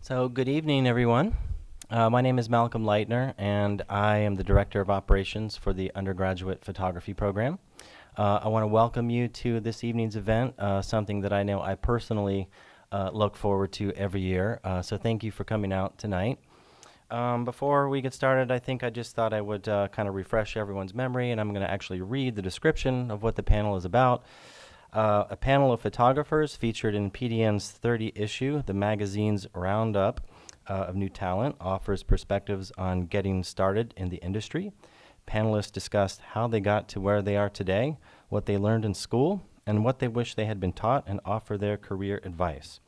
So, good evening, everyone. My name is Malcolm Leitner, and I am the Director of Operations for the Undergraduate Photography Program. I want to welcome you to this evening's event, something that I know I personally look forward to every year. So, thank you for coming out tonight. Before we get started, I just thought I would kind of refresh everyone's memory, and I'm going to actually read the description of what the panel is about. A panel of photographers featured in PDN's 30 issue, the magazine's roundup of new talent, offers perspectives on getting started in the industry. Panelists discussed how they got to where they are today, what they learned in school, and what they wish they had been taught, and offer their career advice.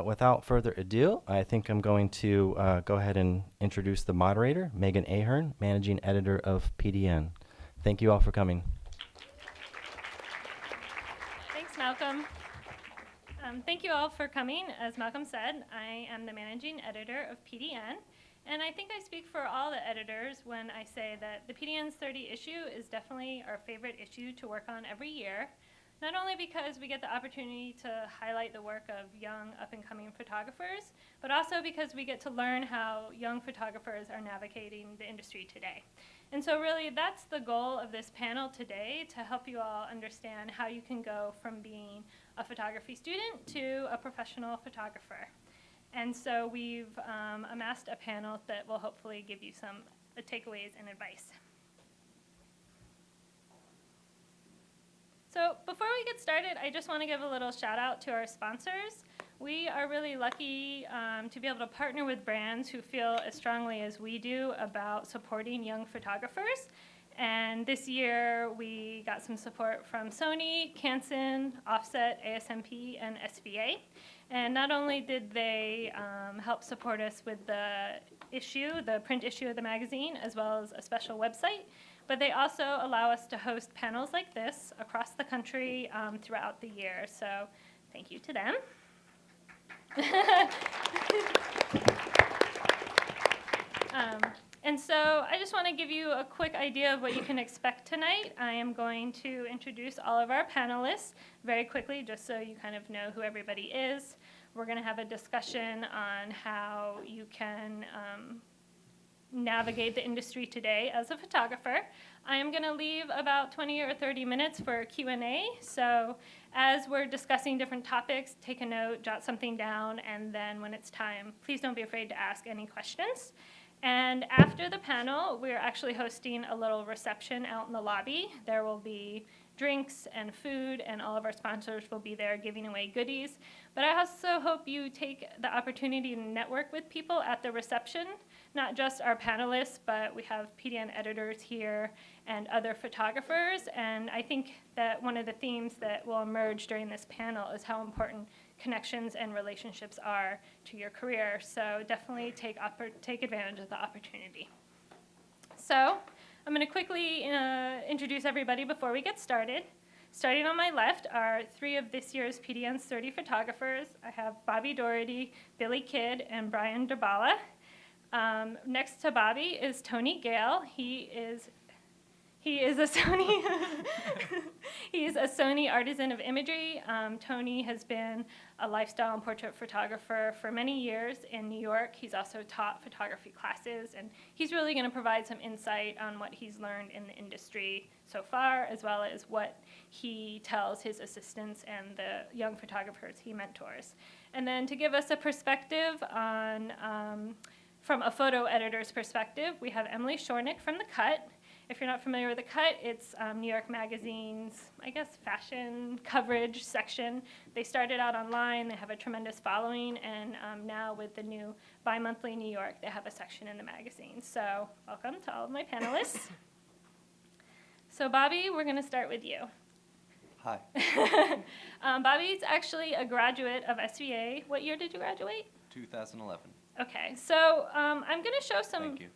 Without further ado, I think I'm going to go ahead and introduce the moderator, Megan Ahern, Managing Editor of PDN. Thank you all for coming. Thanks, Malcolm. Thank you all for coming. As Malcolm said, I am the managing editor of PDN, and I think I speak for all the editors when I say that the PDN's 30 issue is definitely our favorite issue to work on every year, not only because we get the opportunity to highlight the work of young up-and-coming photographers, but also because we get to learn how young photographers are navigating the industry today. And so really that's the goal of this panel today, to help you all understand how you can go from being a photography student to a professional photographer. And so we've amassed a panel that will hopefully give you some takeaways and advice. So before we get started, I just want to give a little shout out to our sponsors. We are really lucky to be able to partner with brands who feel as strongly as we do about supporting young photographers. And this year we got some support from Sony, Canson, Offset, ASMP, and SVA. And not only did they help support us with the issue, the print issue of the magazine, as well as a special website, but they also allow us to host panels like this across the country throughout the year. So thank you to them. And so I just want to give you a quick idea of what you can expect tonight. I am going to introduce all of our panelists very quickly, just so you kind of know who everybody is. We're going to have a discussion on how you can navigate the industry today as a photographer. I am going to leave about 20 or 30 minutes for Q&A. So as we're discussing different topics, take a note, jot something down, and then when it's time, please don't be afraid to ask any questions. And after the panel, we're actually hosting a little reception out in the lobby. There will be drinks and food, and all of our sponsors will be there giving away goodies. But I also hope you take the opportunity to network with people at the reception, not just our panelists, but we have PDN editors here and other photographers. And I think that one of the themes that will emerge during this panel is how important connections and relationships are to your career. So definitely take advantage of the opportunity. So I'm going to quickly introduce everybody before we get started. Starting on my left are three of this year's PDN's 30 photographers. I have Bobby Doherty, Billy Kidd, and Brian Dabala. Next to Bobby is Tony Gale. He is a Sony he's a Sony artisan of imagery. Tony has been a lifestyle and portrait photographer for many years in New York. He's also taught photography classes, and he's really going to provide some insight on what he's learned in the industry so far, as well as what he tells his assistants and the young photographers he mentors. And then to give us a perspective on from a photo editor's perspective, we have Emily Shornick from The Cut. If you're not familiar with The Cut, it's New York Magazine's, I guess, fashion coverage section. They started out online. They have a tremendous following. And now with the new bi-monthly New York, they have a section in the magazine. So welcome to all of my panelists. So Bobby, we're going to start with you. Hi. Bobby's actually a graduate of SVA. What year did you graduate? 2011. Okay, so I'm going to show some... Thank you.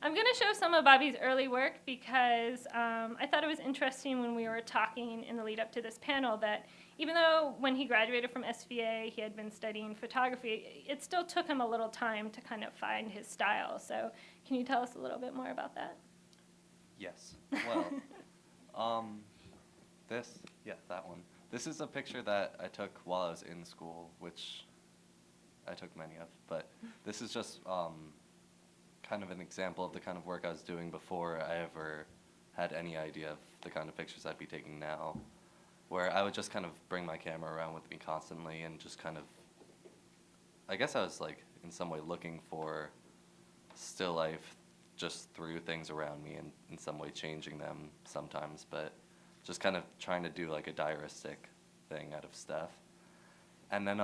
I'm going to show some of Bobby's early work because I thought it was interesting when we were talking in the lead up to this panel that even though when he graduated from SVA he had been studying photography, it still took him a little time to kind of find his style. So can you tell us a little bit more about that? Yes. Well, that one. This is a picture that I took while I was in school, which I took many of, but this is just kind of an example of the kind of work I was doing before I ever had any idea of the kind of pictures I'd be taking now, where I would just kind of bring my camera around with me constantly and just kind of, I guess I was like in some way looking for still life just through things around me and in some way changing them sometimes, but just kind of trying to do like a diaristic thing out of stuff. And then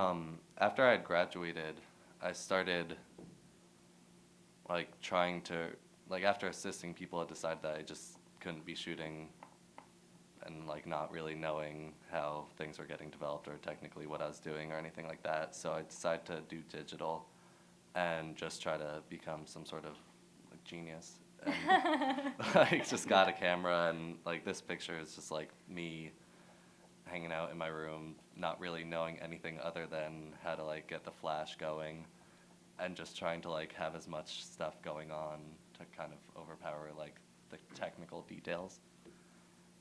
after I had graduated, I started like trying to, like after assisting people, I decided that I just couldn't be shooting and like not really knowing how things were getting developed or technically what I was doing or anything like that. So I decided to do digital and just try to become some sort of like genius. And like just got a camera, and like this picture is just like me hanging out in my room, not really knowing anything other than how to like get the flash going and just trying to like have as much stuff going on to kind of overpower like the technical details.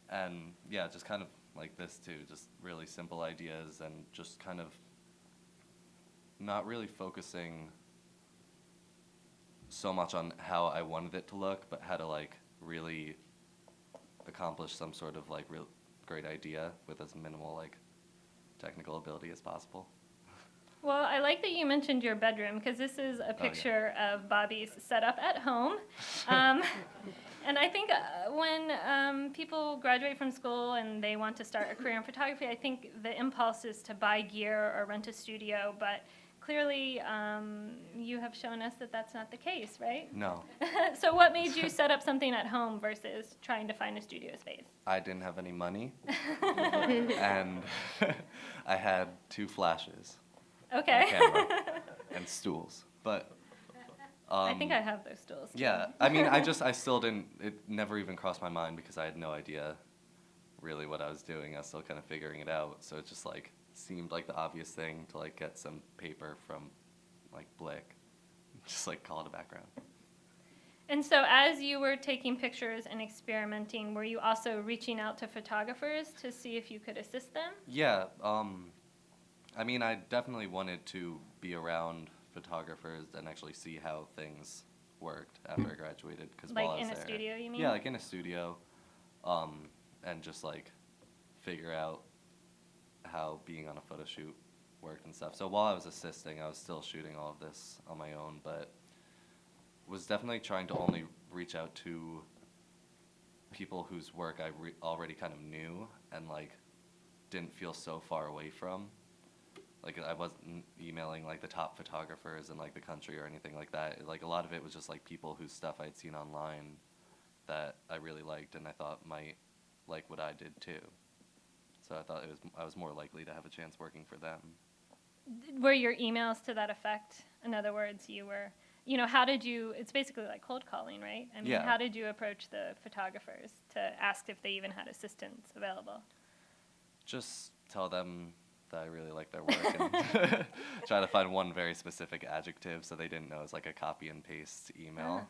And yeah, just kind of like this too, just really simple ideas and just kind of not really focusing so much on how I wanted it to look, but how to like really accomplish some sort of like real great idea with as minimal like technical ability as possible. Well, I like that you mentioned your bedroom, because this is a picture of Bobby's setup at home. And I think when people graduate from school and they want to start a career in photography, I think the impulse is to buy gear or rent a studio, but clearly you have shown us that that's not the case, right? No. So what made you set up something at home versus trying to find a studio space? I didn't have any money, and I had 2 flashes. Okay. And a camera and stools, but I think I have those stools too. yeah, I mean, I still didn't, it never even crossed my mind because I had no idea really what I was doing. I was still kind of figuring it out, so it just like seemed like the obvious thing to like get some paper from like Blick, just like call it a background. And so as you were taking pictures and experimenting, were you also reaching out to photographers to see if you could assist them? Yeah, I mean, I definitely wanted to be around photographers and actually see how things worked after I graduated. Cause while I Like was in a there, studio, you mean? yeah, like in a studio, and just like figure out how being on a photo shoot worked and stuff. So while I was assisting, I was still shooting all of this on my own, but was definitely trying to only reach out to people whose work I already kind of knew and like didn't feel so far away from. Like I wasn't emailing like the top photographers in like the country or anything like that. Like a lot of it was just like people whose stuff I'd seen online that I really liked and I thought might like what I did too. So I thought I was more likely to have a chance working for them. Were your emails to that effect? In other words, you were, how did you, it's basically like cold calling, right? I mean, Yeah. How did you approach the photographers to ask if they even had assistants available? Just tell them that I really like their work and try to find one very specific adjective so they didn't know it's like a copy and paste email.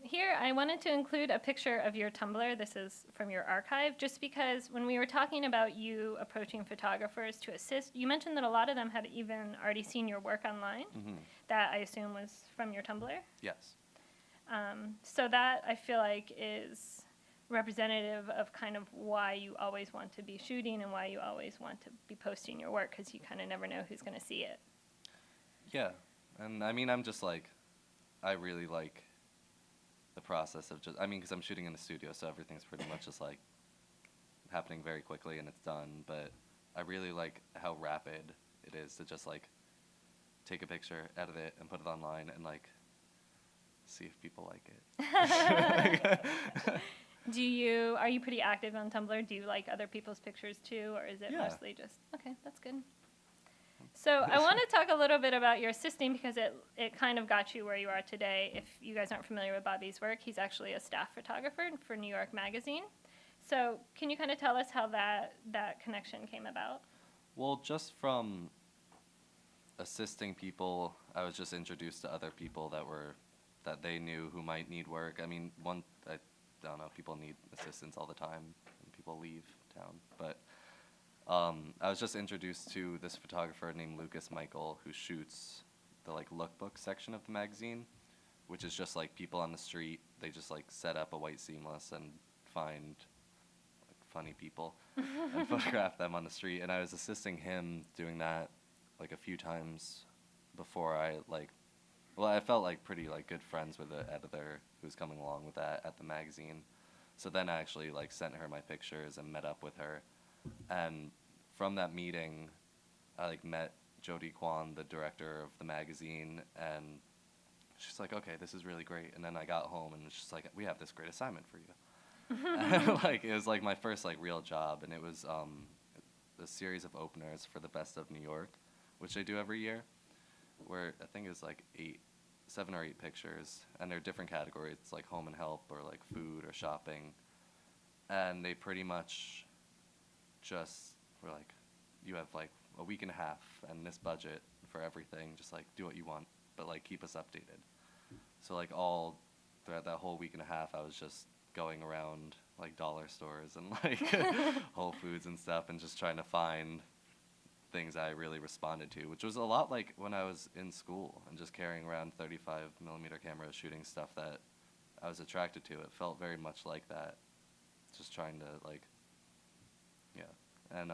Here, I wanted to include a picture of your Tumblr. This is from your archive, just because when we were talking about you approaching photographers to assist, you mentioned that a lot of them had even already seen your work online. Mm-hmm. That I assume was from your Tumblr. Yes. So that I feel like is representative of kind of why you always want to be shooting and why you always want to be posting your work, because you kind of never know who's going to see it. Yeah. And I mean, I'm just like, I really like the process of just, I mean, because I'm shooting in the studio, so everything's pretty much just like happening very quickly and it's done. But I really like how rapid it is to just like take a picture, edit it, and put it online and like see if people like it. Are you pretty active on Tumblr? Do you like other people's pictures too, or is it mostly just, okay, that's good. So I want to talk a little bit about your assisting, because it kind of got you where you are today. If you guys aren't familiar with Bobby's work, he's actually a staff photographer for New York Magazine. So can you kind of tell us how that connection came about? Well, just from assisting people, I was just introduced to other people that they knew who might need work. I mean, I don't know, people need assistance all the time and people leave town. But I was just introduced to this photographer named Lucas Michael, who shoots the like lookbook section of the magazine, which is just like people on the street. They just like set up a white seamless and find like funny people and photograph them on the street. And I was assisting him doing that like a few times before I felt like pretty like good friends with the editor who was coming along with that at the magazine. So then I actually like sent her my pictures and met up with her. And from that meeting, I like met Jodie Kwan, the director of the magazine, and she's like, okay, this is really great. And then I got home and she's like, we have this great assignment for you. And, like, it was like my first like real job, and it was a series of openers for the Best of New York, which they do every year, where I think it's like 7 or 8 pictures, and they're different categories. It's like home and help or like food or shopping. And they pretty much just were like, you have like a week and a half and this budget for everything, just like do what you want, but like keep us updated. So like all throughout that whole week and a half, I was just going around like dollar stores and like Whole Foods and stuff and just trying to find things I really responded to, which was a lot like when I was in school and just carrying around 35mm cameras shooting stuff that I was attracted to. It felt very much like that, just trying to like, yeah. And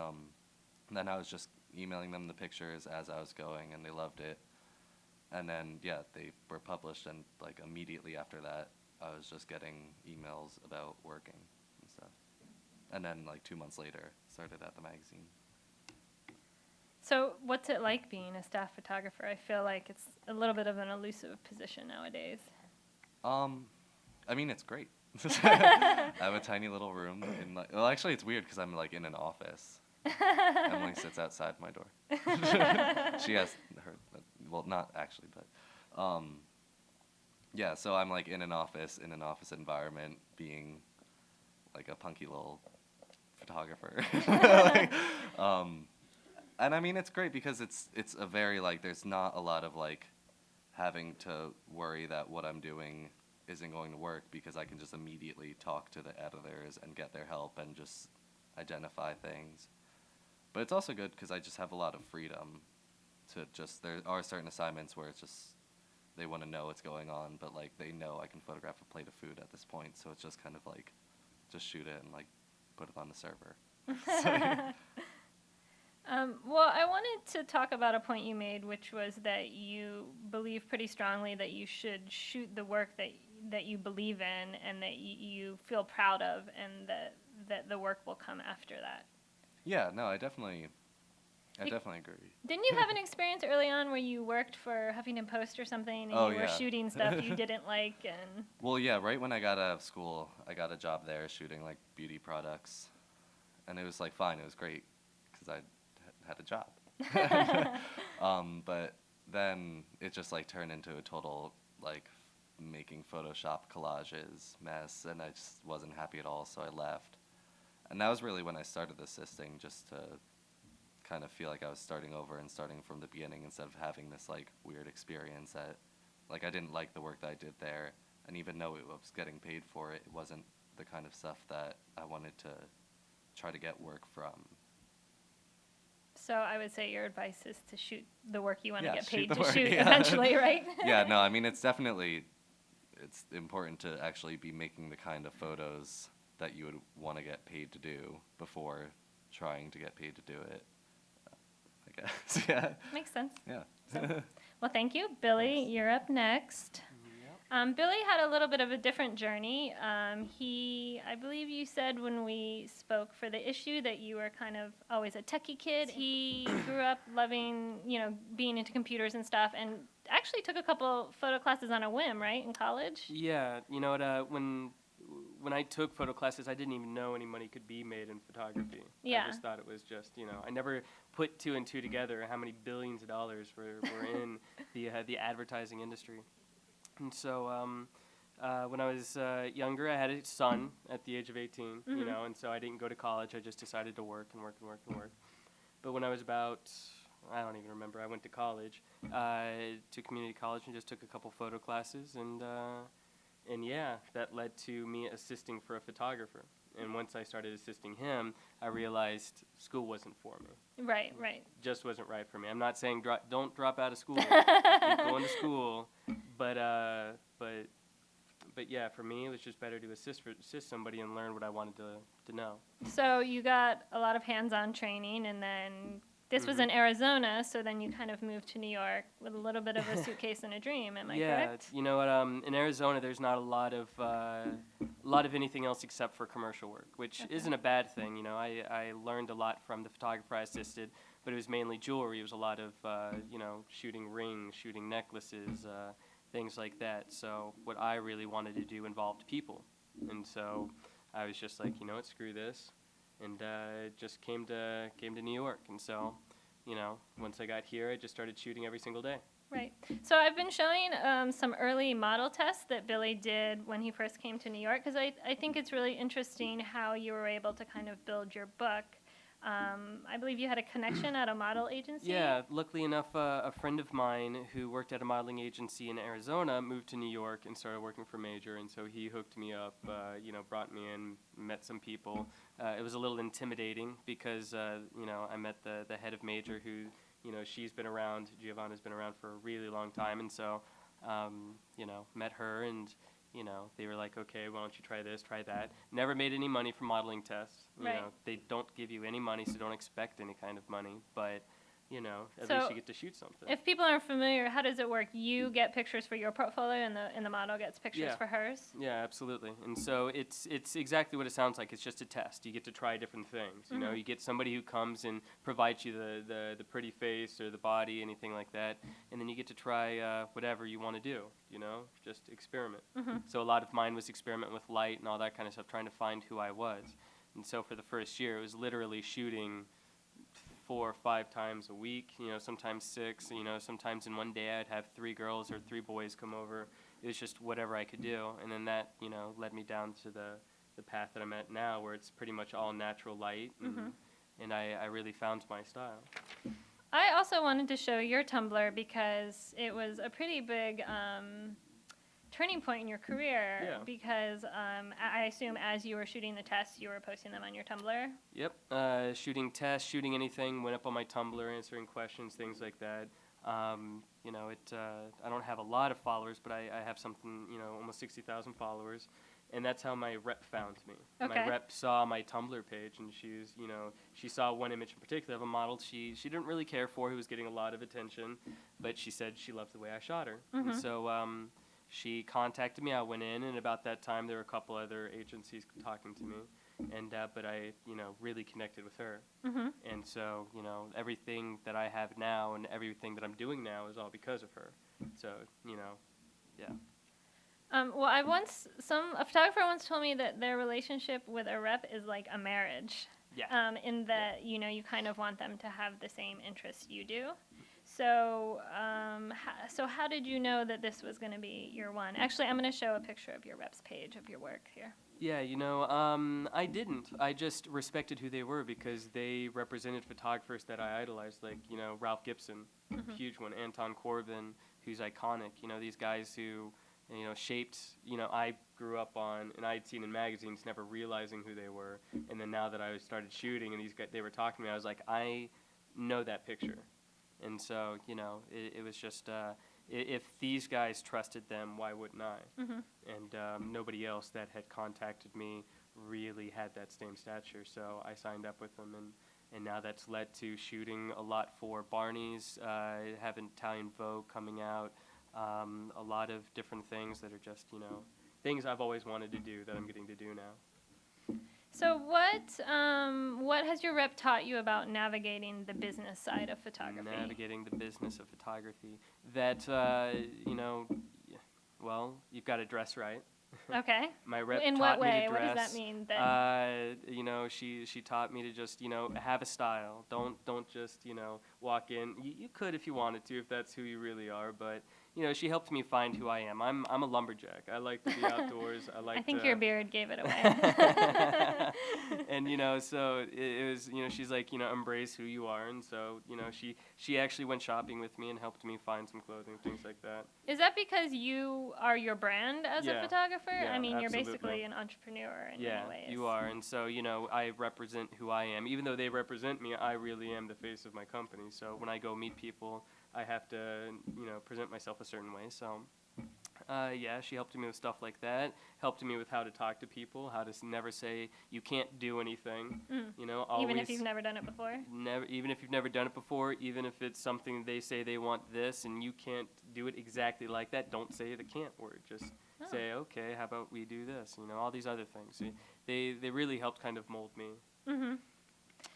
then I was just emailing them the pictures as I was going, and they loved it. And then, yeah, they were published, and like immediately after that, I was just getting emails about working and stuff. And then like 2 months later, started at the magazine. So what's it like being a staff photographer? I feel like it's a little bit of an elusive position nowadays. I mean, it's great. I have a tiny little room in like, well, actually it's weird because I'm like in an office. Emily sits outside my door. She has her, well, not actually, but, yeah, so I'm like in an office environment being like a punky little photographer. Like, and I mean, it's great because it's a very like, there's not a lot of like having to worry that what I'm doing isn't going to work, because I can just immediately talk to the editors and get their help and just identify things. But it's also good because I just have a lot of freedom to just, there are certain assignments where it's just, they want to know what's going on, but like they know I can photograph a plate of food at this point, so it's just kind of like, just shoot it and like put it on the server. So, yeah. Well, I wanted to talk about a point you made, which was that you believe pretty strongly that you should shoot the work that you believe in and that you feel proud of, and that the work will come after that. Yeah, no, I definitely agree. Didn't you have an experience early on where you worked for Huffington Post or something, and Oh, you were yeah. shooting stuff you didn't like? And Well, yeah, right when I got out of school, I got a job there shooting like beauty products, and it was like fine, it was great because I had a job. But then it just like turned into a total like making Photoshop collages mess, and I just wasn't happy at all, so I left. And that was really when I started assisting, just to kind of feel like I was starting over and starting from the beginning instead of having this like weird experience that like I didn't like the work that I did there, and even though it was getting paid for it, it wasn't the kind of stuff that I wanted to try to get work from. so I would say your advice is to shoot the work you want to Yeah, get shoot paid the to work, shoot yeah. eventually, right? Yeah, no, I mean, it's important to actually be making the kind of photos that you would want to get paid to do before trying to get paid to do it, I guess. Yeah. Makes sense. Yeah. So, well, thank you. Billy, Thanks. you're up next. Billy had a little bit of a different journey. I believe you said when we spoke for the issue that you were kind of always a techie kid. He grew up loving, being into computers and stuff, and actually took a couple photo classes on a whim, right, in college? Yeah, you know what, when I took photo classes, I didn't even know any money could be made in photography. Yeah. I just thought it was just, I never put 2 and 2 together how many billions of dollars were in the advertising industry. And so when I was younger, I had a son at the age of 18, and so I didn't go to college. I just decided to work and work and work and work. But when I was about, I don't even remember, I went to college, to community college, and just took a couple photo classes, and yeah, that led to me assisting for a photographer. And once I started assisting him, I realized school wasn't for me. Right. Just wasn't right for me. I'm not saying don't drop out of school. Keep going to school, but yeah, for me it was just better to assist somebody and learn what I wanted to know. So you got a lot of hands-on training, and then this was in Arizona, so then you kind of moved to New York with a little bit of a suitcase and a dream. Am I correct? You know what? In Arizona, there's not a lot of anything else except for commercial work, which isn't a bad thing. You know, I learned a lot from the photographer I assisted, but it was mainly jewelry. It was a lot of shooting rings, shooting necklaces, things like that. So what I really wanted to do involved people, and so I was just like, you know what, screw this. And just came to New York, and so, once I got here, I just started shooting every single day. Right. So I've been showing some early model tests that Billy did when he first came to New York, because I think it's really interesting how you were able to kind of build your book. I believe you had a connection at a model agency. Yeah, luckily enough, a friend of mine who worked at a modeling agency in Arizona moved to New York and started working for Major, and so he hooked me up, brought me in, met some people. It was a little intimidating because, I met the head of Major who, Giovanna's been around for a really long time, and so, met her, and they were like, okay, why don't you try this, try that. Never made any money from modeling tests. Right. They don't give you any money, so don't expect any kind of money. But, at So least you get to shoot something. if people aren't familiar, how does it work? You get pictures for your portfolio, and the model gets pictures for hers? Yeah, absolutely. And so it's exactly what it sounds like. It's just a test. You get to try different things. You get somebody who comes and provides you the pretty face or the body, anything like that, and then you get to try whatever you want to do. Just experiment. So a lot of mine was experiment with light and all that kind of stuff, trying to find who I was. And so for the first year, it was literally shooting 4 or 5 times a week, sometimes 6, sometimes in one day I'd have 3 girls or 3 boys come over. It was just whatever I could do. And then that, led me down to the path that I'm at now, where it's pretty much all natural light, and I really found my style. I also wanted to show your Tumblr because it was a pretty big turning point in your career. Yeah. Because I assume as you were shooting the tests, you were posting them on your Tumblr. Yep. Shooting tests, shooting anything, went up on my Tumblr, answering questions, things like that. I don't have a lot of followers, but I have something, almost 60,000 followers. And that's how my rep found me. Okay. My rep saw my Tumblr page, and she saw one image in particular of a model she didn't really care for, who was getting a lot of attention, but she said she loved the way I shot her. And so she contacted me. I went in, and about that time there were a couple other agencies talking to me, and but I really connected with her. And so everything that I have now and everything that I'm doing now is all because of her. So yeah. Well, a photographer once told me that their relationship with a rep is like a marriage. Yeah. In that, you kind of want them to have the same interests you do. So, how did you know that this was going to be your one? Actually, I'm going to show a picture of your rep's page of your work here. Yeah, I didn't. I just respected who they were because they represented photographers that I idolized, like, Ralph Gibson, huge one, Anton Corbin, who's iconic. These guys who, shaped, I grew up on, and I'd seen in magazines, never realizing who they were. And then now that I started shooting and these guys, they were talking to me, I was like, I know that picture. And so, it was just, if these guys trusted them, why wouldn't I? And nobody else that had contacted me really had that same stature, so I signed up with them, and now that's led to shooting a lot for Barney's, have an Italian Vogue coming out, a lot of different things that are just, things I've always wanted to do that I'm getting to do now. So what has your rep taught you about navigating the business side of photography? Navigating the business of photography. That, well, you've got to dress right. Okay. My rep In taught what way? me to dress. What does that mean then? She taught me to just, have a style. Don't just, walk in. You could if you wanted to, if that's who you really are, but, she helped me find who I am. I'm a lumberjack. I like to be outdoors. I think to, your beard gave it away. and so it was, she's like, embrace who you are. And so, she actually went shopping with me and helped me find some clothing, things like that. Is that because you are your brand as a photographer? Yeah, I mean, you're absolutely. basically an entrepreneur in many ways. Yeah, you are. And so, I represent who I am. Even though they represent me, I really am the face of my company. So when I go meet people, I have to, present myself a certain way. So, she helped me with stuff like that. Helped me with how to talk to people, how to never say you can't do anything. Always, even if you've never done it before. Even if you've never done it before, even if it's something they say they want this and you can't do it exactly like that, don't say the can't word. Just say, okay, how about we do this? All these other things. They really helped kind of mold me. Mm-hmm.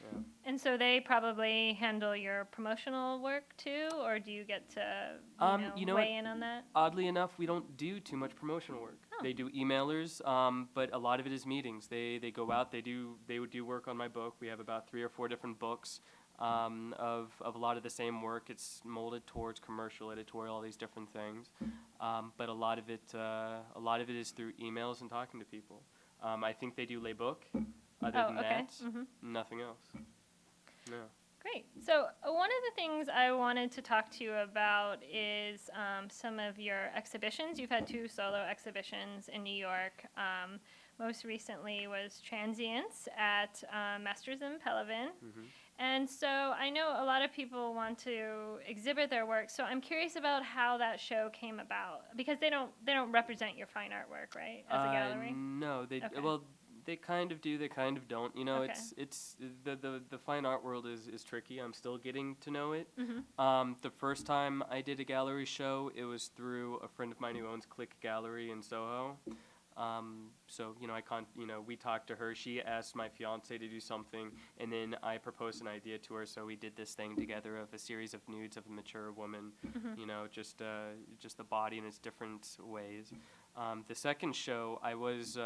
Yeah. And so they probably handle your promotional work too, or do you get to weigh in on that? Oddly enough, we don't do too much promotional work. Oh. They do emailers, but a lot of it is meetings. They go out. They would do work on my book. We have about 3 or 4 different books of a lot of the same work. It's molded towards commercial, editorial, all these different things. But a lot of it is through emails and talking to people. I think they do lay book. Other than that, nothing else. No. Great. So one of the things I wanted to talk to you about is some of your exhibitions. You've had 2 solo exhibitions in New York. Most recently was Transients at Masters in Pelivan. Mm-hmm. And so I know a lot of people want to exhibit their work. So I'm curious about how that show came about, because they don't represent your fine artwork, right? As a gallery. No, Okay. They kind of do, they kind of don't. Okay. It's the fine art world is tricky. I'm still getting to know it. Mm-hmm. The first time I did a gallery show, it was through a friend of mine who owns Click Gallery in Soho. So we talked to her. She asked my fiance to do something, and then I proposed an idea to her. So we did this thing together of a series of nudes of a mature woman. Mm-hmm. Just the body in its different ways. The second show, I was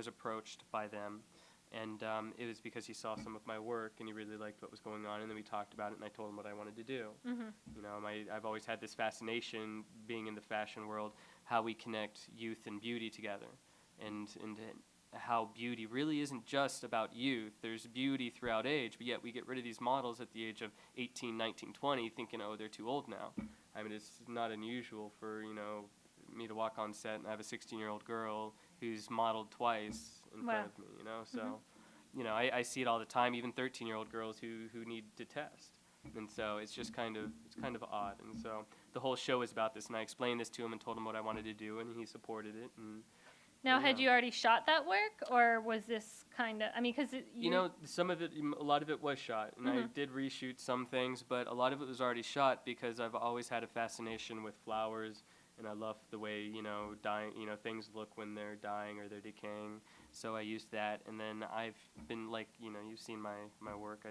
approached by them, and it was because he saw some of my work and he really liked what was going on, and then we talked about it, and I told him what I wanted to do. Mm-hmm. I've always had this fascination, being in the fashion world, how we connect youth and beauty together, and how beauty really isn't just about youth. There's beauty throughout age, but yet we get rid of these models at the age of 18, 19, 20, thinking, oh, they're too old now. I mean, it's not unusual for, me to walk on set and have a 16-year-old girl who's modeled twice in front of me, So, I see it all the time, even 13-year-old girls who need to test. And so it's kind of odd. And so the whole show is about this, and I explained this to him and told him what I wanted to do, and he supported it. And Now, had you already shot that work, or was this kind of, because some of it, a lot of it was shot, and I did reshoot some things, but a lot of it was already shot because I've always had a fascination with flowers, and I love the way, dying, things look when they're dying or they're decaying. So I used that, and then I've been you've seen my work.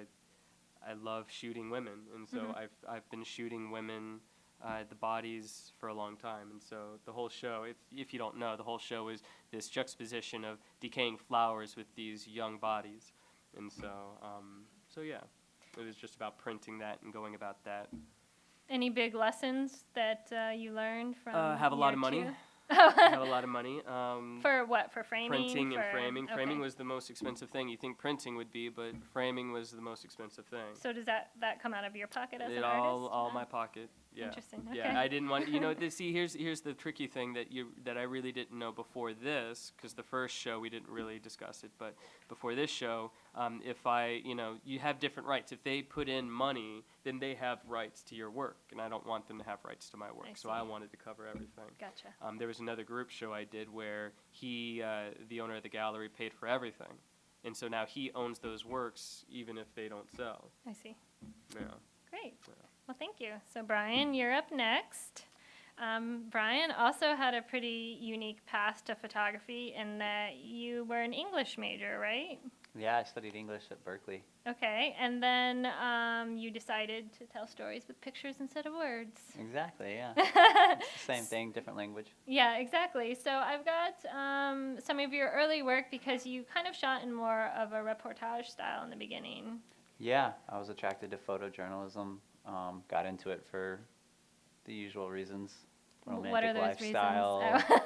I love shooting women, and so I've been shooting women, the bodies for a long time. And so the whole show, if you don't know, the whole show is this juxtaposition of decaying flowers with these young bodies. And so, yeah, it was just about printing that and going about that. Any big lessons that you learned from have a lot of money. 2? Have a lot of money. For what? For framing? Printing and framing. Okay. Framing was the most expensive thing. You think printing would be, but framing was the most expensive thing. So does that come out of your pocket as an all artist? my pocket. Yeah. Interesting. Okay. Yeah, I didn't want see here's the tricky thing that I really didn't know before this, because the first show we didn't really discuss it, but before this show, if you have different rights. If they put in money, then they have rights to your work, and I don't want them to have rights to my work. So I wanted to cover everything. Gotcha. There was another group show I did where he, the owner of the gallery, paid for everything, and so now he owns those works even if they don't sell. I see. Yeah. Great. Yeah. Well, thank you. So, Brian, you're up next. Brian also had a pretty unique path to photography in that you were an English major, right? Yeah, I studied English at Berkeley. Okay, and then you decided to tell stories with pictures instead of words. Exactly, yeah. It's the same thing, different language. Yeah, exactly. So I've got some of your early work, because you kind of shot in more of a reportage style in the beginning. Yeah, I was attracted to photojournalism, got into it for the usual reasons, romantic What are those lifestyle, reasons? Oh.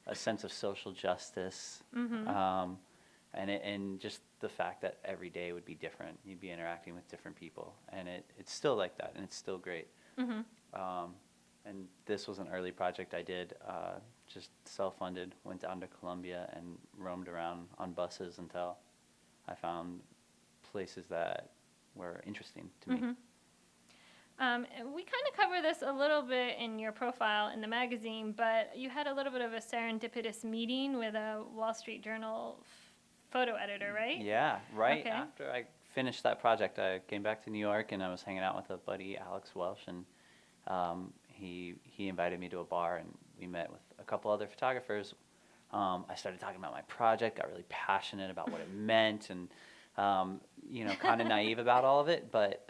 a sense of social justice, and just the fact that every day would be different. You'd be interacting with different people, and it's still like that, and it's still great. And this was an early project I did, just self-funded. Went down to Colombia and roamed around on buses until I found places that were interesting to me. We kind of cover this a little bit in your profile in the magazine, but you had a little bit of a serendipitous meeting with a Wall Street Journal photo editor, right? Yeah, right Okay. after I finished that project, I came back to New York and I was hanging out with a buddy, Alex Welsh, and he invited me to a bar and we met with a couple other photographers. I started talking about my project, got really passionate about what it meant, and kind of naive about all of it. But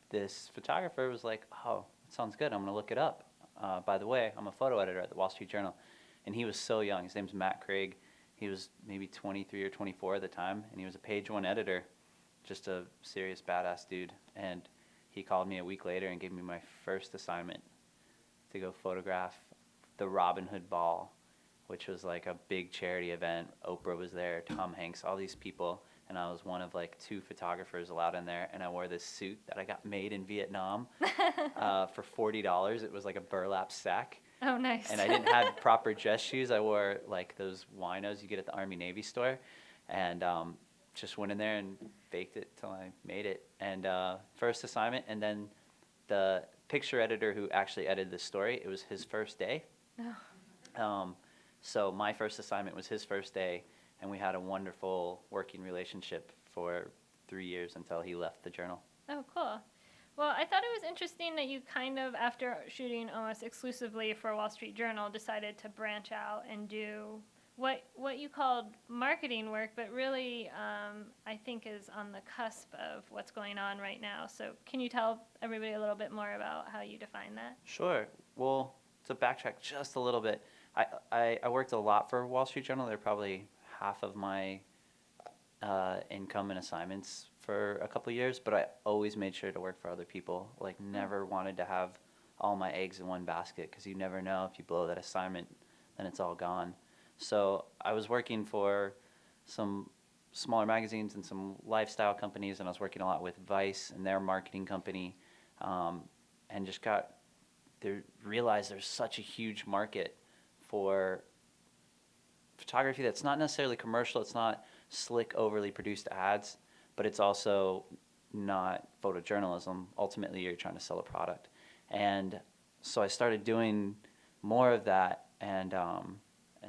this photographer was like, "Oh, it sounds good. I'm gonna look it up." By the way, I'm a photo editor at the Wall Street Journal, and he was so young. His name's Matt Craig. He was maybe 23 or 24 at the time, and he was a page one editor, just a serious badass dude. And he called me a week later and gave me my first assignment to go photograph the Robin Hood Ball, which was like a big charity event. Oprah was there, Tom Hanks, all these people, and I was one of like 2 photographers allowed in there. And I wore this suit that I got made in Vietnam for $40. It was like a burlap sack. Oh, nice. And I didn't have proper dress shoes. I wore like those winos you get at the Army Navy store, and just went in there and faked it till I made it. And first assignment, and then the picture editor who actually edited the story, it was his first day. Oh. So my first assignment was his first day, and we had a wonderful working relationship for 3 years until he left the journal. Oh, cool. Well, I thought it was interesting that you kind of, after shooting almost exclusively for Wall Street Journal, decided to branch out and do what you called marketing work, but really I think is on the cusp of what's going on right now. So can you tell everybody a little bit more about how you define that? Sure. Well, to backtrack just a little bit, I worked a lot for Wall Street Journal. They're probably half of my income and assignments for a couple of years, but I always made sure to work for other people. Like, never wanted to have all my eggs in one basket, because you never know, if you blow that assignment, then it's all gone. So I was working for some smaller magazines and some lifestyle companies, and I was working a lot with Vice and their marketing company, and just realized there's such a huge market for photography that's not necessarily commercial. It's not slick, overly produced ads, but it's also not photojournalism. Ultimately, you're trying to sell a product. And so I started doing more of that, and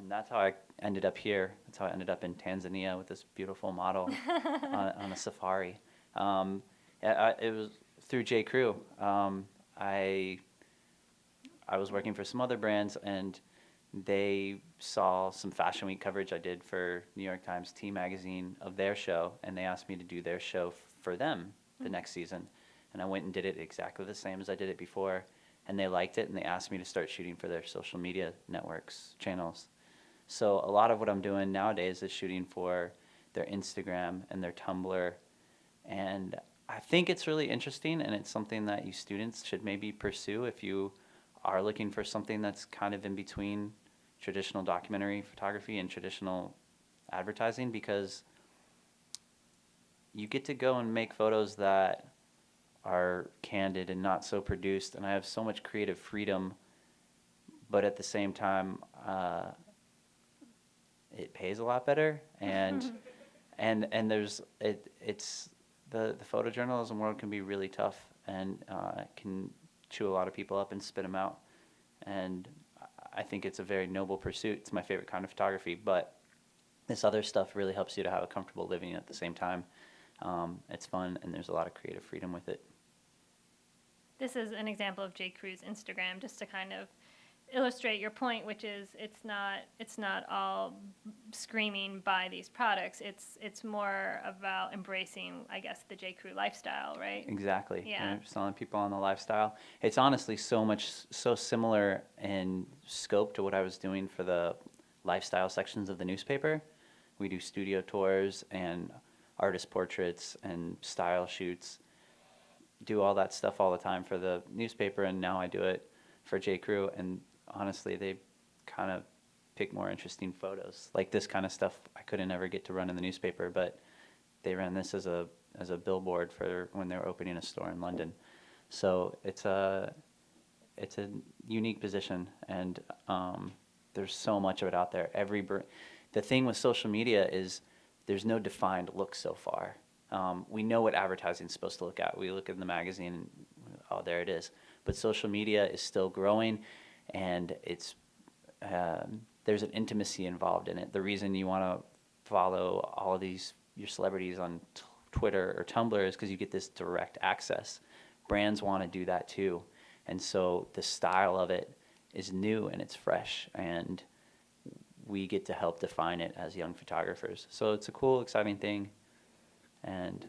that's how I ended up here. That's how I ended up in Tanzania with this beautiful model on a safari. It was through J. Crew. I was working for some other brands, and they saw some Fashion Week coverage I did for New York Times T magazine of their show, and they asked me to do their show for them the next season. And I went and did it exactly the same as I did it before, and they liked it, and they asked me to start shooting for their social media networks, channels. So a lot of what I'm doing nowadays is shooting for their Instagram and their Tumblr, and I think it's really interesting, and it's something that you students should maybe pursue if you are looking for something that's kind of in between traditional documentary photography and traditional advertising, because you get to go and make photos that are candid and not so produced, and I have so much creative freedom, but at the same time it pays a lot better, and there's it's the photojournalism world can be really tough, and it can chew a lot of people up and spit them out, and I think it's a very noble pursuit. It's my favorite kind of photography, but this other stuff really helps you to have a comfortable living at the same time. It's fun, and there's a lot of creative freedom with it. This is an example of J. Crew's Instagram, just to kind of illustrate your point, which is it's not all screaming buy these products. It's more about embracing, I guess, the J. Crew lifestyle, right? Exactly. Yeah. And selling people on the lifestyle. It's honestly so similar in scope to what I was doing for the lifestyle sections of the newspaper. We do studio tours and artist portraits and style shoots. Do all that stuff all the time for the newspaper, and now I do it for J. Crew, and honestly, they kind of pick more interesting photos. Like this kind of stuff I couldn't ever get to run in the newspaper, but they ran this as a billboard for when they were opening a store in London. So it's a unique position, and there's so much of it out there. The thing with social media is there's no defined look so far. We know what advertising is supposed to look at. We look at the magazine and, oh, there it is. But social media is still growing, and it's there's an intimacy involved in it. The reason you want to follow all of your celebrities on Twitter or Tumblr is because you get this direct access. Brands want to do that too. And so the style of it is new and it's fresh, and we get to help define it as young photographers. So it's a cool, exciting thing. And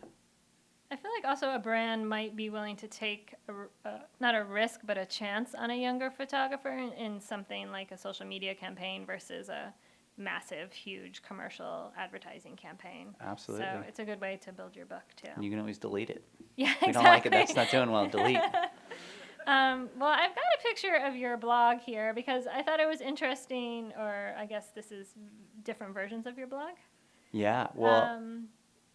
I feel like also a brand might be willing to take not a risk, but a chance on a younger photographer in something like a social media campaign versus a massive, huge commercial advertising campaign. Absolutely. So it's a good way to build your book too. you can always delete it. Yeah, If you don't like it, that's not doing well, delete. Well, I've got a picture of your blog here because I thought it was interesting, or I guess this is different versions of your blog. Yeah, well,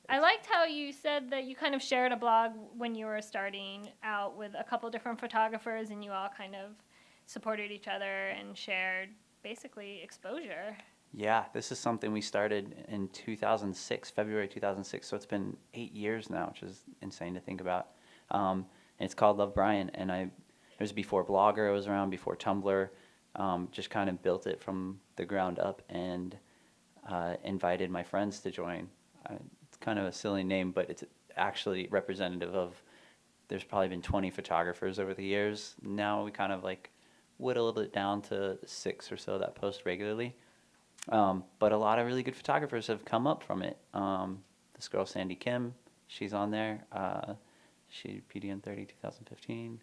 I liked how you said that you kind of shared a blog when you were starting out with a couple different photographers, and you all kind of supported each other and shared basically exposure. yeah, this is something we started in 2006, February 2006, so it's been 8 years now, which is insane to think about. And it's called Love Brian, and it was before Blogger was around, before Tumblr, just kind of built it from the ground up, and invited my friends to join. It's kind of a silly name, but it's actually representative of, there's probably been 20 photographers over the years. Now we kind of like whittled it down to 6 or so that post regularly. But a lot of really good photographers have come up from it. This girl, Sandy Kim, she's on there. She PDN 30 2015.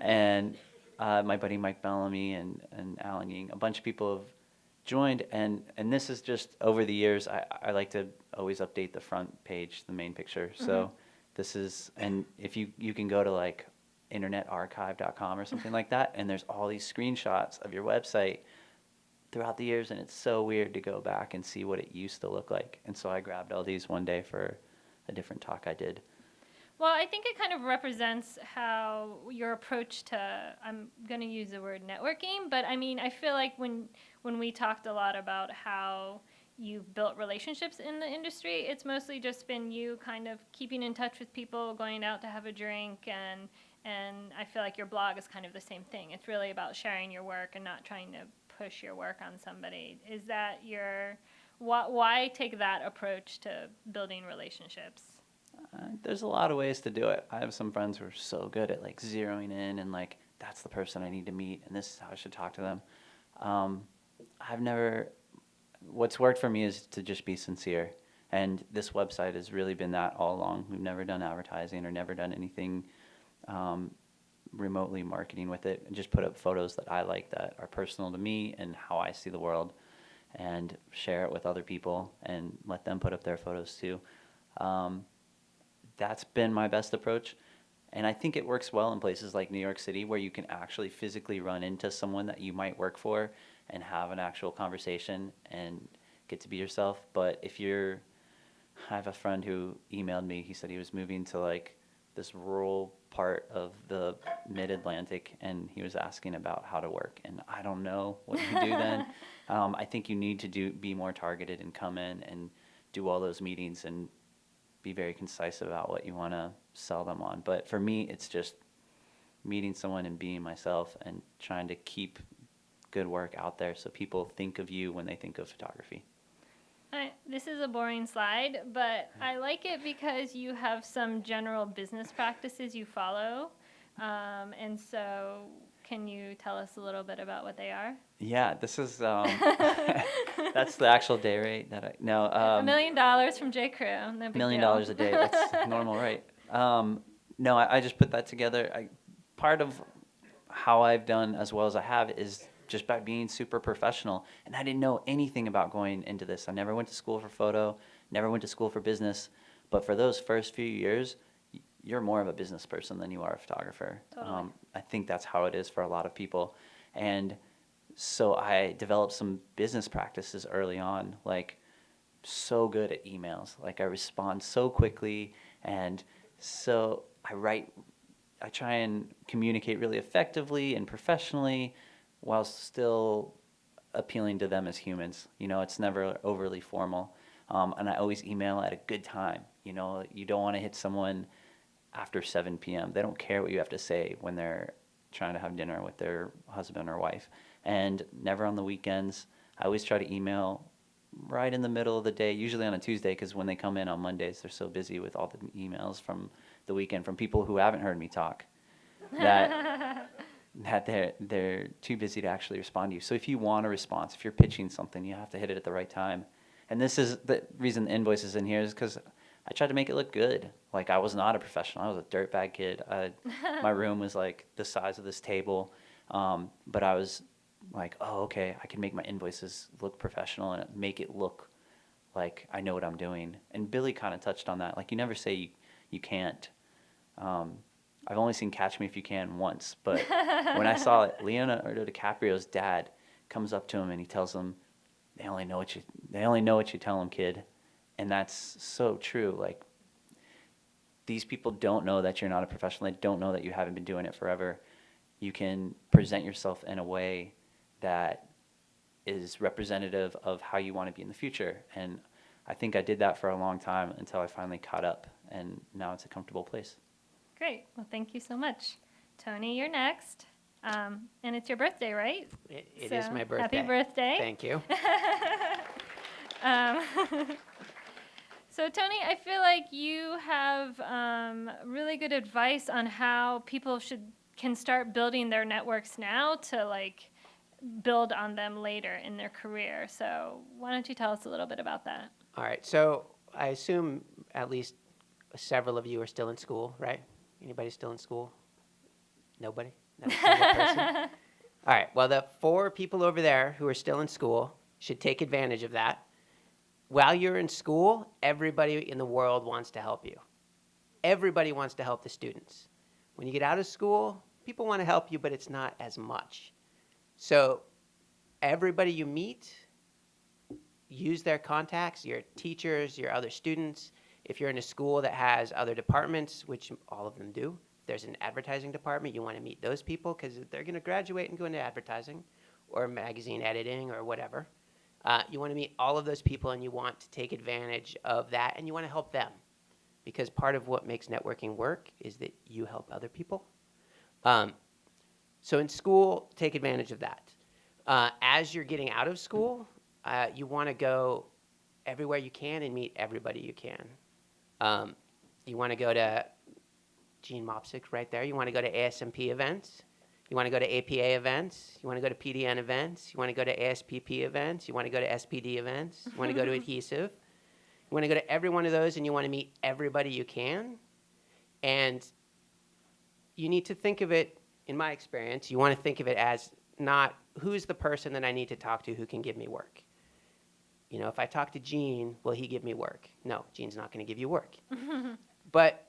And my buddy Mike Bellamy and Alan Ying, a bunch of people have joined, and this is just over the years. I like to always update the front page, the main picture. So this is, and if you can go to like internetarchive.com or something like that, and there's all these screenshots of your website throughout the years, and it's so weird to go back and see what it used to look like. And so I grabbed all these one day for a different talk I did. Well, I think it kind of represents how your approach to, I'm going to use the word networking, but I mean, I feel like when we talked a lot about how you've built relationships in the industry, it's mostly just been you kind of keeping in touch with people, going out to have a drink, and I feel like your blog is kind of the same thing. It's really about sharing your work and not trying to push your work on somebody. Is that why take that approach to building relationships? There's a lot of ways to do it. I have some friends who are so good at like zeroing in and like, that's the person I need to meet and this is how I should talk to them. What's worked for me is to just be sincere. And this website has really been that all along. We've never done advertising or never done anything remotely marketing with it, and just put up photos that I like, that are personal to me and how I see the world, and share it with other people and let them put up their photos too. That's been my best approach, and I think it works well in places like New York City, where you can actually physically run into someone that you might work for and have an actual conversation and get to be yourself. But I have a friend who emailed me. He said he was moving to like this rural part of the mid-Atlantic, and he was asking about how to work, and I don't know what you do then. I think you need to be more targeted and come in and do all those meetings and be very concise about what you want to sell them on. But for me, it's just meeting someone and being myself and trying to keep good work out there so people think of you when they think of photography. This is a boring slide, but I like it because you have some general business practices you follow. And so can you tell us a little bit about what they are? Yeah, this is, that's the actual day rate that $1 million from J. Crew. No big $1 million deal. a day, that's normal, right? No, I just put that together. Part of how I've done as well as I have is just by being super professional. And I didn't know anything about going into this. I never went to school for photo, never went to school for business. But for those first few years, you're more of a business person than you are a photographer. Totally. I think that's how it is for a lot of people. And so I developed some business practices early on, like so good at emails. Like I respond so quickly, and so I try and communicate really effectively and professionally while still appealing to them as humans. You know, it's never overly formal. And I always email at a good time. You know, you don't want to hit someone after 7 p.m. They don't care what you have to say when they're trying to have dinner with their husband or wife. And never on the weekends. I always try to email right in the middle of the day, usually on a Tuesday, because when they come in on Mondays, they're so busy with all the emails from the weekend from people who haven't heard me talk that they're too busy to actually respond to you. So if you want a response, if you're pitching something, you have to hit it at the right time. And this is the reason the invoice is in here, is because I tried to make it look good. Like I was not a professional. I was a dirtbag kid. My room was like the size of this table, but I was like, oh, okay, I can make my invoices look professional and make it look like I know what I'm doing. And Billy kind of touched on that. Like you never say you can't. I've only seen Catch Me If You Can once, but when I saw it, Leonardo DiCaprio's dad comes up to him and he tells him, they only know what you tell them, kid. And that's so true. Like these people don't know that you're not a professional. They don't know that you haven't been doing it forever. You can present yourself in a way that is representative of how you want to be in the future. And I think I did that for a long time until I finally caught up, and now it's a comfortable place. Great. Well, thank you so much. Tony, you're next. And it's your birthday, right? It is my birthday. Happy birthday. Thank you. So, Tony, I feel like you have really good advice on how people can start building their networks now to like build on them later in their career. So why don't you tell us a little bit about that? All right. So I assume at least several of you are still in school, right? Anybody still in school? Nobody? Not a single person? All right. Well, the 4 people over there who are still in school should take advantage of that. While you're in school, everybody in the world wants to help you. Everybody wants to help the students. When you get out of school, people want to help you, but it's not as much. So everybody you meet, use their contacts, your teachers, your other students. If you're in a school that has other departments, which all of them do, if there's an advertising department, you want to meet those people because they're going to graduate and go into advertising or magazine editing or whatever. You want to meet all of those people, and you want to take advantage of that, and you want to help them, because part of what makes networking work is that you help other people. So in school, take advantage of that. As you're getting out of school, you want to go everywhere you can and meet everybody you can. You want to go to Gene Mopsick right there. You want to go to ASMP events. You want to go to APA events. You want to go to PDN events. You want to go to ASPP events. You want to go to SPD events. You want to go to Adhesive. You want to go to every one of those, and you want to meet everybody you can. And you need to think of it, in my experience, you want to think of it as not who's the person that I need to talk to who can give me work. You know, if I talk to Gene, will he give me work? No, Gene's not going to give you work. But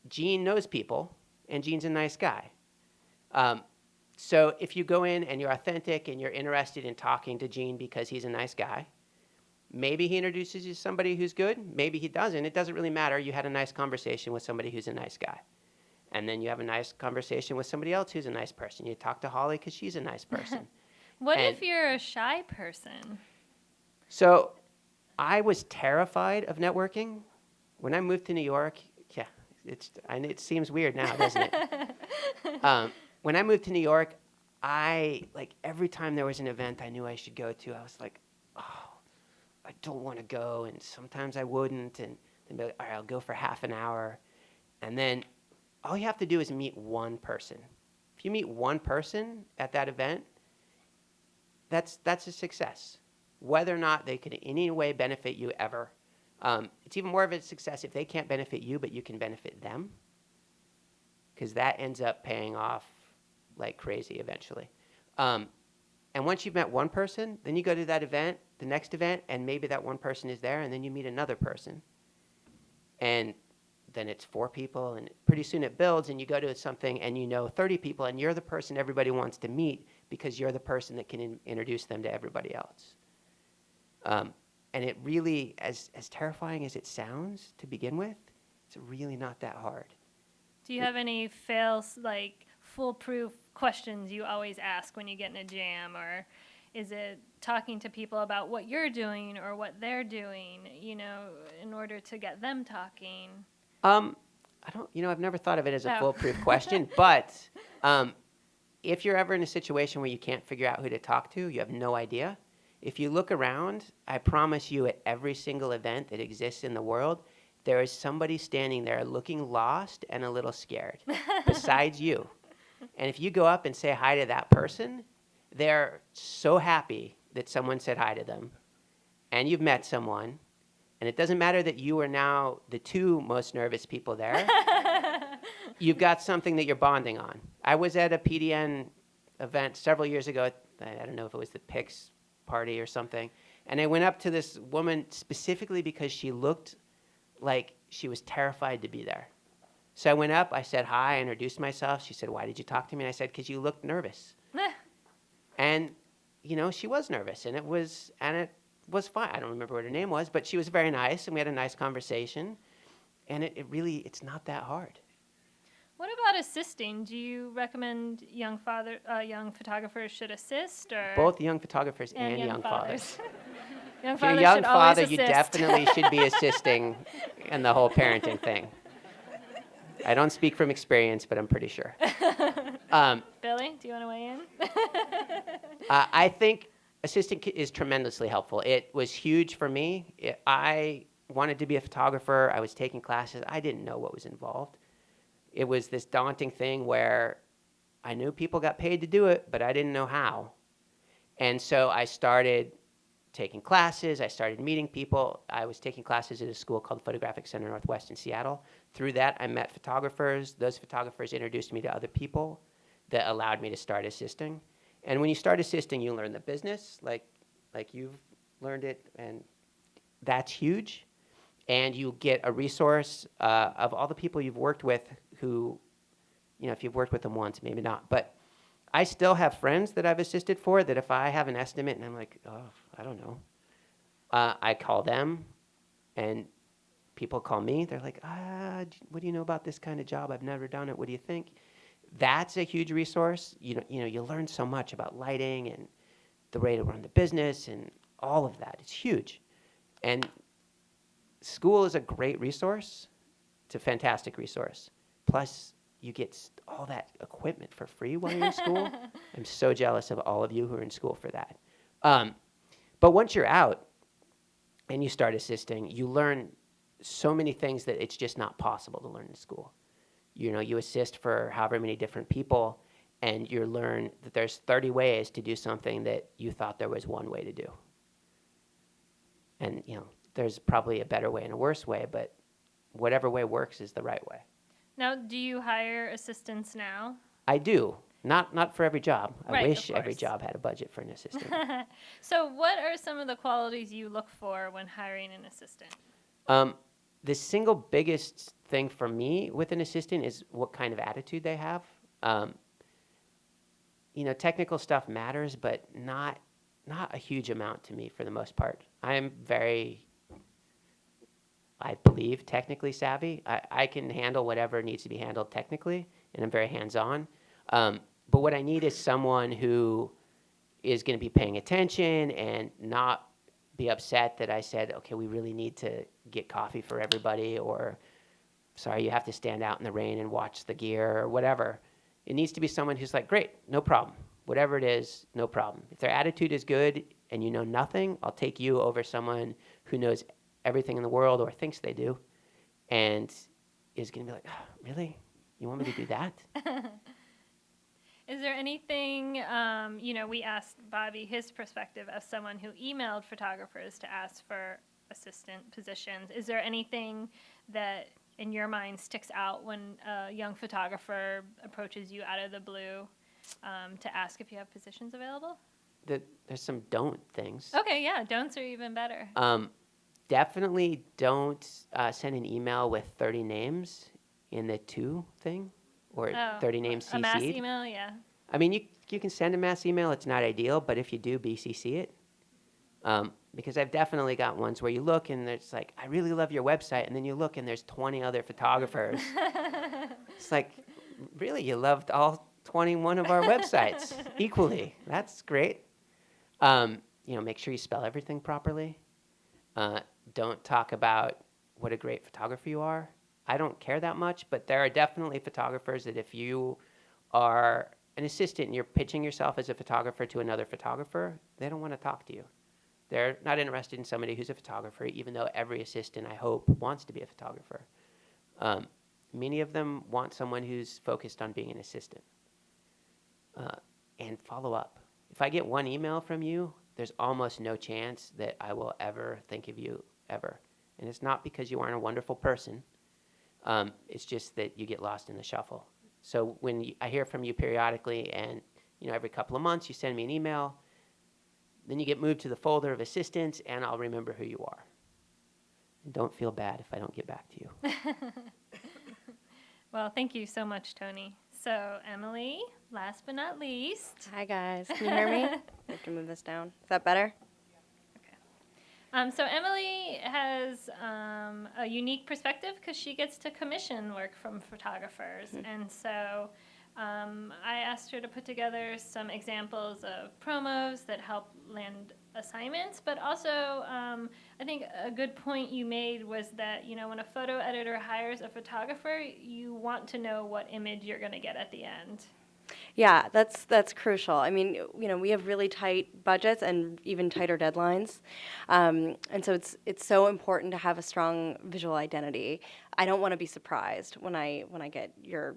Gene knows people, and Gene's a nice guy. So if you go in and you're authentic and you're interested in talking to Gene because he's a nice guy, maybe he introduces you to somebody who's good. Maybe he doesn't. It doesn't really matter. You had a nice conversation with somebody who's a nice guy. And then you have a nice conversation with somebody else who's a nice person. You talk to Holly because she's a nice person. What if you're a shy person? So I was terrified of networking. When I moved to New York, it seems weird now, doesn't it? When I moved to New York, every time there was an event I knew I should go to, I was like, oh, I don't want to go. And sometimes I wouldn't. And then be like, all right, I'll go for half an hour. And then all you have to do is meet one person. If you meet one person at that event, that's a success. Whether or not they can in any way benefit you ever. It's even more of a success if they can't benefit you, but you can benefit them. Because that ends up paying off like crazy eventually. And once you've met one person, then you go to that event, the next event, and maybe that one person is there, and then you meet another person. And then it's 4 people, and pretty soon it builds, and you go to something and you know 30 people, and you're the person everybody wants to meet because you're the person that can introduce them to everybody else. And it really, as terrifying as it sounds to begin with, it's really not that hard. Do you have any like foolproof questions you always ask when you get in a jam, or is it talking to people about what you're doing or what they're doing, in order to get them talking? I've never thought of it as a foolproof question, but if you're ever in a situation where you can't figure out who to talk to, you have no idea. If you look around, I promise you, at every single event that exists in the world, there is somebody standing there looking lost and a little scared besides you. And if you go up and say hi to that person, they're so happy that someone said hi to them, and you've met someone, and it doesn't matter that you are now the 2 most nervous people there. You've got something that you're bonding on. I was at a PDN event several years ago. I don't know if it was the PICS party or something, and I went up to this woman specifically because she looked like she was terrified to be there. So I went up, I said hi, I introduced myself. She said, "Why did you talk to me?" And I said, "Because you looked nervous." And, she was nervous, and it was fine. I don't remember what her name was, but she was very nice, and we had a nice conversation. And it's not that hard. What about assisting? Do you recommend young photographers should assist, or Both young photographers and young fathers? fathers. Young If you're a fathers young should always father, you assist. definitely should be assisting in the whole parenting thing. I don't speak from experience, but I'm pretty sure. Billy, do you want to weigh in? I think assisting is tremendously helpful. It was huge for me. I wanted to be a photographer. I was taking classes. I didn't know what was involved. It was this daunting thing where I knew people got paid to do it, but I didn't know how. And so I started taking classes. I started meeting people. I was taking classes at a school called Photographic Center Northwest in Seattle. Through that, I met photographers. Those photographers introduced me to other people that allowed me to start assisting. And when you start assisting, you learn the business, like you've learned it, and that's huge. And you get a resource of all the people you've worked with who, if you've worked with them once, maybe not. But I still have friends that I've assisted for that if I have an estimate and I'm like, oh, I don't know, I call them, and people call me. They're like, what do you know about this kind of job? I've never done it. What do you think? That's a huge resource. You learn so much about lighting and the way to run the business and all of that. It's huge. And school is a great resource. It's a fantastic resource. Plus, you get all that equipment for free while you're in school. I'm so jealous of all of you who are in school for that. But once you're out and you start assisting, you learn so many things that it's just not possible to learn in school. You assist for however many different people, and you learn that there's 30 ways to do something that you thought there was one way to do. And, there's probably a better way and a worse way, but whatever way works is the right way. Now, do you hire assistants now? I do. Not for every job. I Right, wish of every course. job had a budget for an assistant. So what are some of the qualities you look for when hiring an assistant? The single biggest thing for me with an assistant is what kind of attitude they have. Technical stuff matters, but not a huge amount to me for the most part. I'm very, I believe, technically savvy. I can handle whatever needs to be handled technically, and I'm very hands-on. But what I need is someone who is going to be paying attention and not be upset that I said, okay, we really need to get coffee for everybody, or sorry, you have to stand out in the rain and watch the gear, or whatever. It needs to be someone who's like, great, no problem. Whatever it is, no problem. If their attitude is good and you know nothing, I'll take you over someone who knows everything in the world or thinks they do, and is going to be like, oh, really? You want me to do that? Is there anything, we asked Bobby his perspective as someone who emailed photographers to ask for assistant positions. Is there anything that in your mind sticks out when a young photographer approaches you out of the blue to ask if you have positions available? There's some don't things. Okay, yeah, don'ts are even better. definitely don't send an email with 30 names in the to thing, or 30 names CC'd. A mass email, yeah. I mean, you can send a mass email. It's not ideal, but if you do, BCC it. Because I've definitely got ones where you look and there's like, I really love your website, and then you look and there's 20 other photographers. It's like, really, you loved all 21 of our websites equally. That's great. Make sure you spell everything properly. Don't talk about what a great photographer you are. I don't care that much, but there are definitely photographers that if you are an assistant and you're pitching yourself as a photographer to another photographer, they don't want to talk to you. They're not interested in somebody who's a photographer, even though every assistant, I hope, wants to be a photographer. Many of them want someone who's focused on being an assistant. And follow up. If I get one email from you, there's almost no chance that I will ever think of you ever. And it's not because you aren't a wonderful person. It's just that you get lost in the shuffle. So when I hear from you periodically, and every couple of months you send me an email, then you get moved to the folder of assistants, and I'll remember who you are. And don't feel bad if I don't get back to you. Well, thank you so much, Tony. So, Emily, last but not least. Hi, guys. Can you hear me? I have to move this down. Is that better? So Emily has a unique perspective because she gets to commission work from photographers. And so I asked her to put together some examples of promos that help land assignments, but also I think a good point you made was that, when a photo editor hires a photographer, you want to know what image you're going to get at the end. Yeah, that's crucial. I mean, we have really tight budgets and even tighter deadlines, and so it's so important to have a strong visual identity. I don't want to be surprised when I get your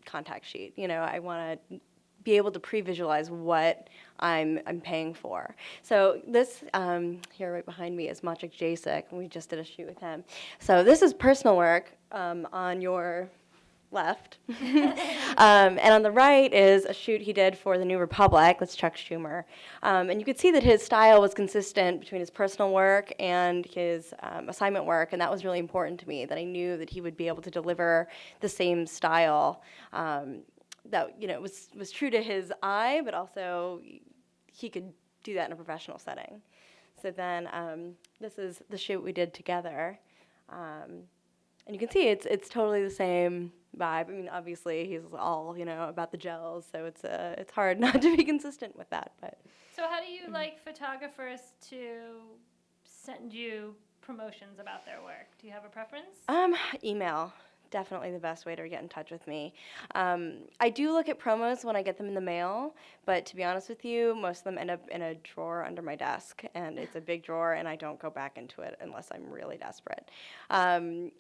contact sheet. I want to be able to pre-visualize what I'm paying for. So this here right behind me is Maciek Jasek, and we just did a shoot with him. So this is personal work on your left. And on the right is a shoot he did for the New Republic. That's Chuck Schumer. And you could see that his style was consistent between his personal work and his assignment work, and that was really important to me, that I knew that he would be able to deliver the same style that was true to his eye, but also he could do that in a professional setting. So then this is the shoot we did together. And you can see it's totally the same vibe. I mean, obviously he's all about the gels, so it's hard not to be consistent with that. But so, how do you like photographers to send you promotions about their work? Do you have a preference? Email. Definitely the best way to get in touch with me. I do look at promos when I get them in the mail, but to be honest with you, most of them end up in a drawer under my desk, and it's a big drawer, and I don't go back into it unless I'm really desperate. And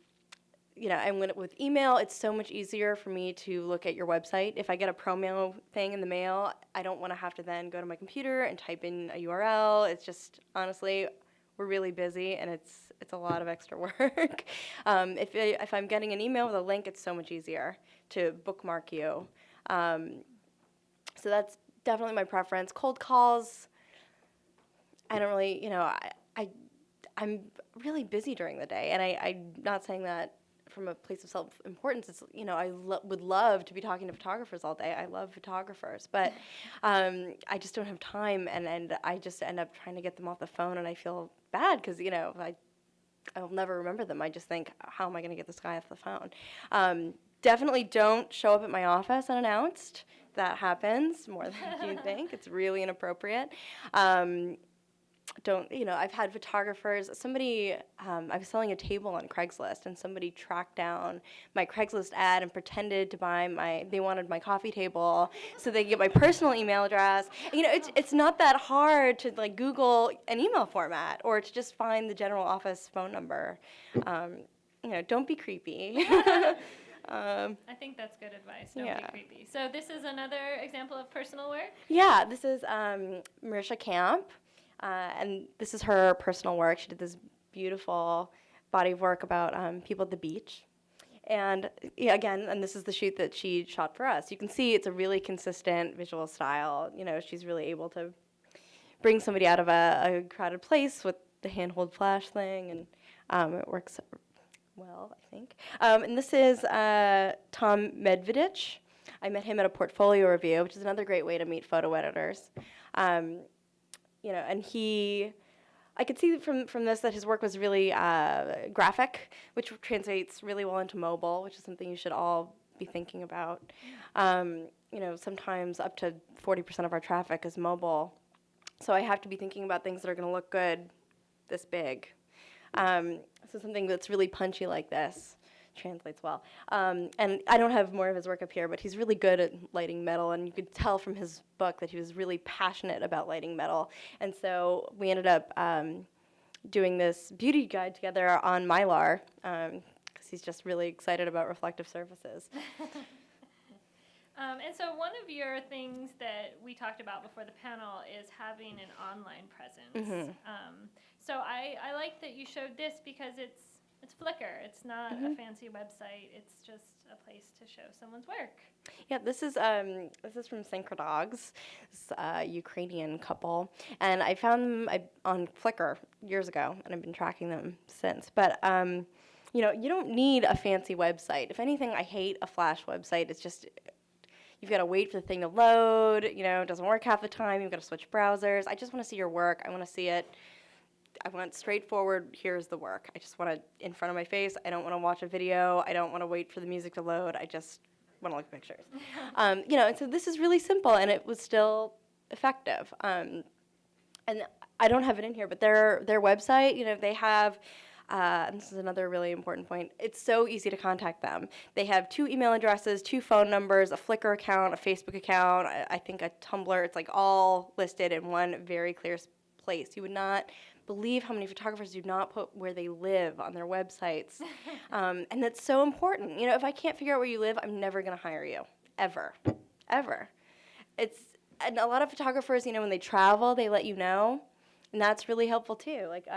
with email, it's so much easier for me to look at your website. If I get a promo thing in the mail, I don't want to have to then go to my computer and type in a URL. It's just, honestly, we're really busy, and it's a lot of extra work. If I'm getting an email with a link, it's so much easier to bookmark you. So that's definitely my preference. Cold calls, I don't really, I'm really busy during the day, and I'm not saying that from a place of self-importance. It's, I would love to be talking to photographers all day. I love photographers, but I just don't have time, and I just end up trying to get them off the phone, and I feel bad because, I'll never remember them. I just think, how am I going to get this guy off the phone? Definitely don't show up at my office unannounced. That happens more than you think. It's really inappropriate. I've had photographers, I was selling a table on Craigslist, and somebody tracked down my Craigslist ad and pretended to they wanted my coffee table so they could get my personal email address. It's not that hard to Google an email format or to just find the general office phone number. Don't be creepy. I think that's good advice. Don't be creepy. So this is another example of personal work? Yeah, this is Marisha Camp. And this is her personal work. She did this beautiful body of work about people at the beach. And and this is the shoot that she shot for us. You can see it's a really consistent visual style. She's really able to bring somebody out of a crowded place with the handhold flash thing, and it works well, I think. And this is Tom Medvedich. I met him at a portfolio review, which is another great way to meet photo editors. And I could see from this that his work was really graphic, which translates really well into mobile, which is something you should all be thinking about. Sometimes up to 40% of our traffic is mobile, so I have to be thinking about things that are going to look good this big. So something that's really punchy like this translates well. And I don't have more of his work up here, but he's really good at lighting metal, and you could tell from his book that he was really passionate about lighting metal. And so we ended up doing this beauty guide together on Mylar, because he's just really excited about reflective surfaces. And so one of your things that we talked about before the panel is having an online presence. So I like that you showed this because it's Flickr. It's not a fancy website. It's just a place to show someone's work. Yeah, this is from Synchrodogs, this Ukrainian couple, and I found them on Flickr years ago, and I've been tracking them since. But you don't need a fancy website. If anything, I hate a Flash website. It's just you've got to wait for the thing to load. It doesn't work half the time. You've got to switch browsers. I just want to see your work. I want to see it. I want straightforward, here's the work. I just want it in front of my face. I don't want to watch a video. I don't want to wait for the music to load. I just want to look at pictures. And so this is really simple, and it was still effective. And I don't have it in here, but their website, they have, and this is another really important point, it's so easy to contact them. They have 2 email addresses, 2 phone numbers, a Flickr account, a Facebook account, I think a Tumblr. It's like all listed in one very clear place. You would not believe how many photographers do not put where they live on their websites. And that's so important. If I can't figure out where you live, I'm never going to hire you, ever. And a lot of photographers, when they travel, they let you know, and that's really helpful too. Like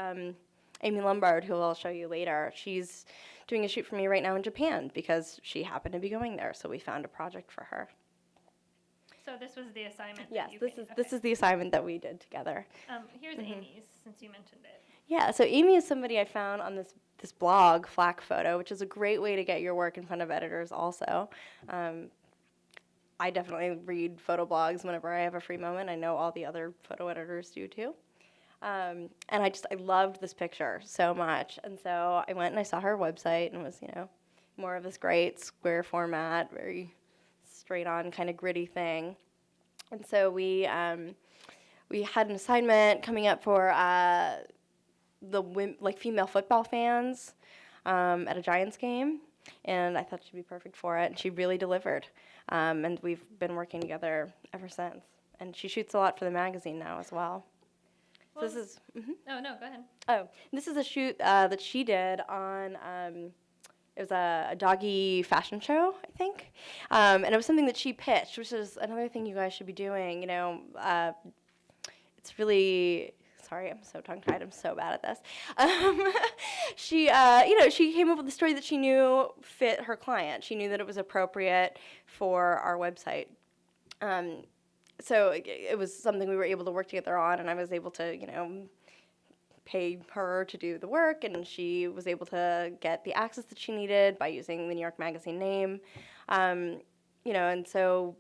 Amy Lombard, who I'll show you later, she's doing a shoot for me right now in Japan because she happened to be going there, so we found a project for her. So this was the assignment. Yes, that this is the assignment that we did together. Here's Amy's, since you mentioned it. Yeah, so Amy is somebody I found on this blog, Flack Photo, which is a great way to get your work in front of editors also. I definitely read photo blogs whenever I have a free moment. I know all the other photo editors do too. And I loved this picture so much. And so I went and I saw her website, and it was, more of this great square format, very straight on kind of gritty thing. And so we had an assignment coming up for female football fans at a Giants game, and I thought she'd be perfect for it, and she really delivered. And we've been working together ever since. And she shoots a lot for the magazine now as well. Well, So this is Oh, no, go ahead. Oh, this is a shoot that she did on, it was a doggy fashion show, I think. And it was something that she pitched, which is another thing you guys should be doing. It's really, sorry, I'm so tongue-tied. I'm so bad at this. She came up with a story that she knew fit her client. She knew that it was appropriate for our website. So it was something we were able to work together on, and I was able to, pay her to do the work, and she was able to get the access that she needed by using the New York Magazine name. And so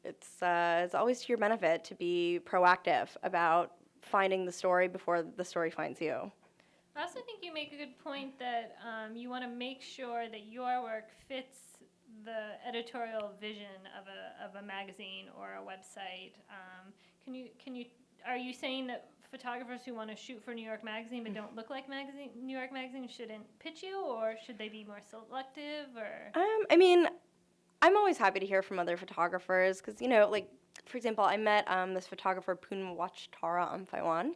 it's always to your benefit to be proactive about finding the story before the story finds you. I also think you make a good point that you want to make sure that your work fits the editorial vision of a magazine or a website. Are you saying that photographers who want to shoot for New York Magazine but don't look like New York Magazine shouldn't pitch you, or should they be more selective? Or I'm always happy to hear from other photographers because, for example, I met this photographer, Poonwatchtara Ampaiwan,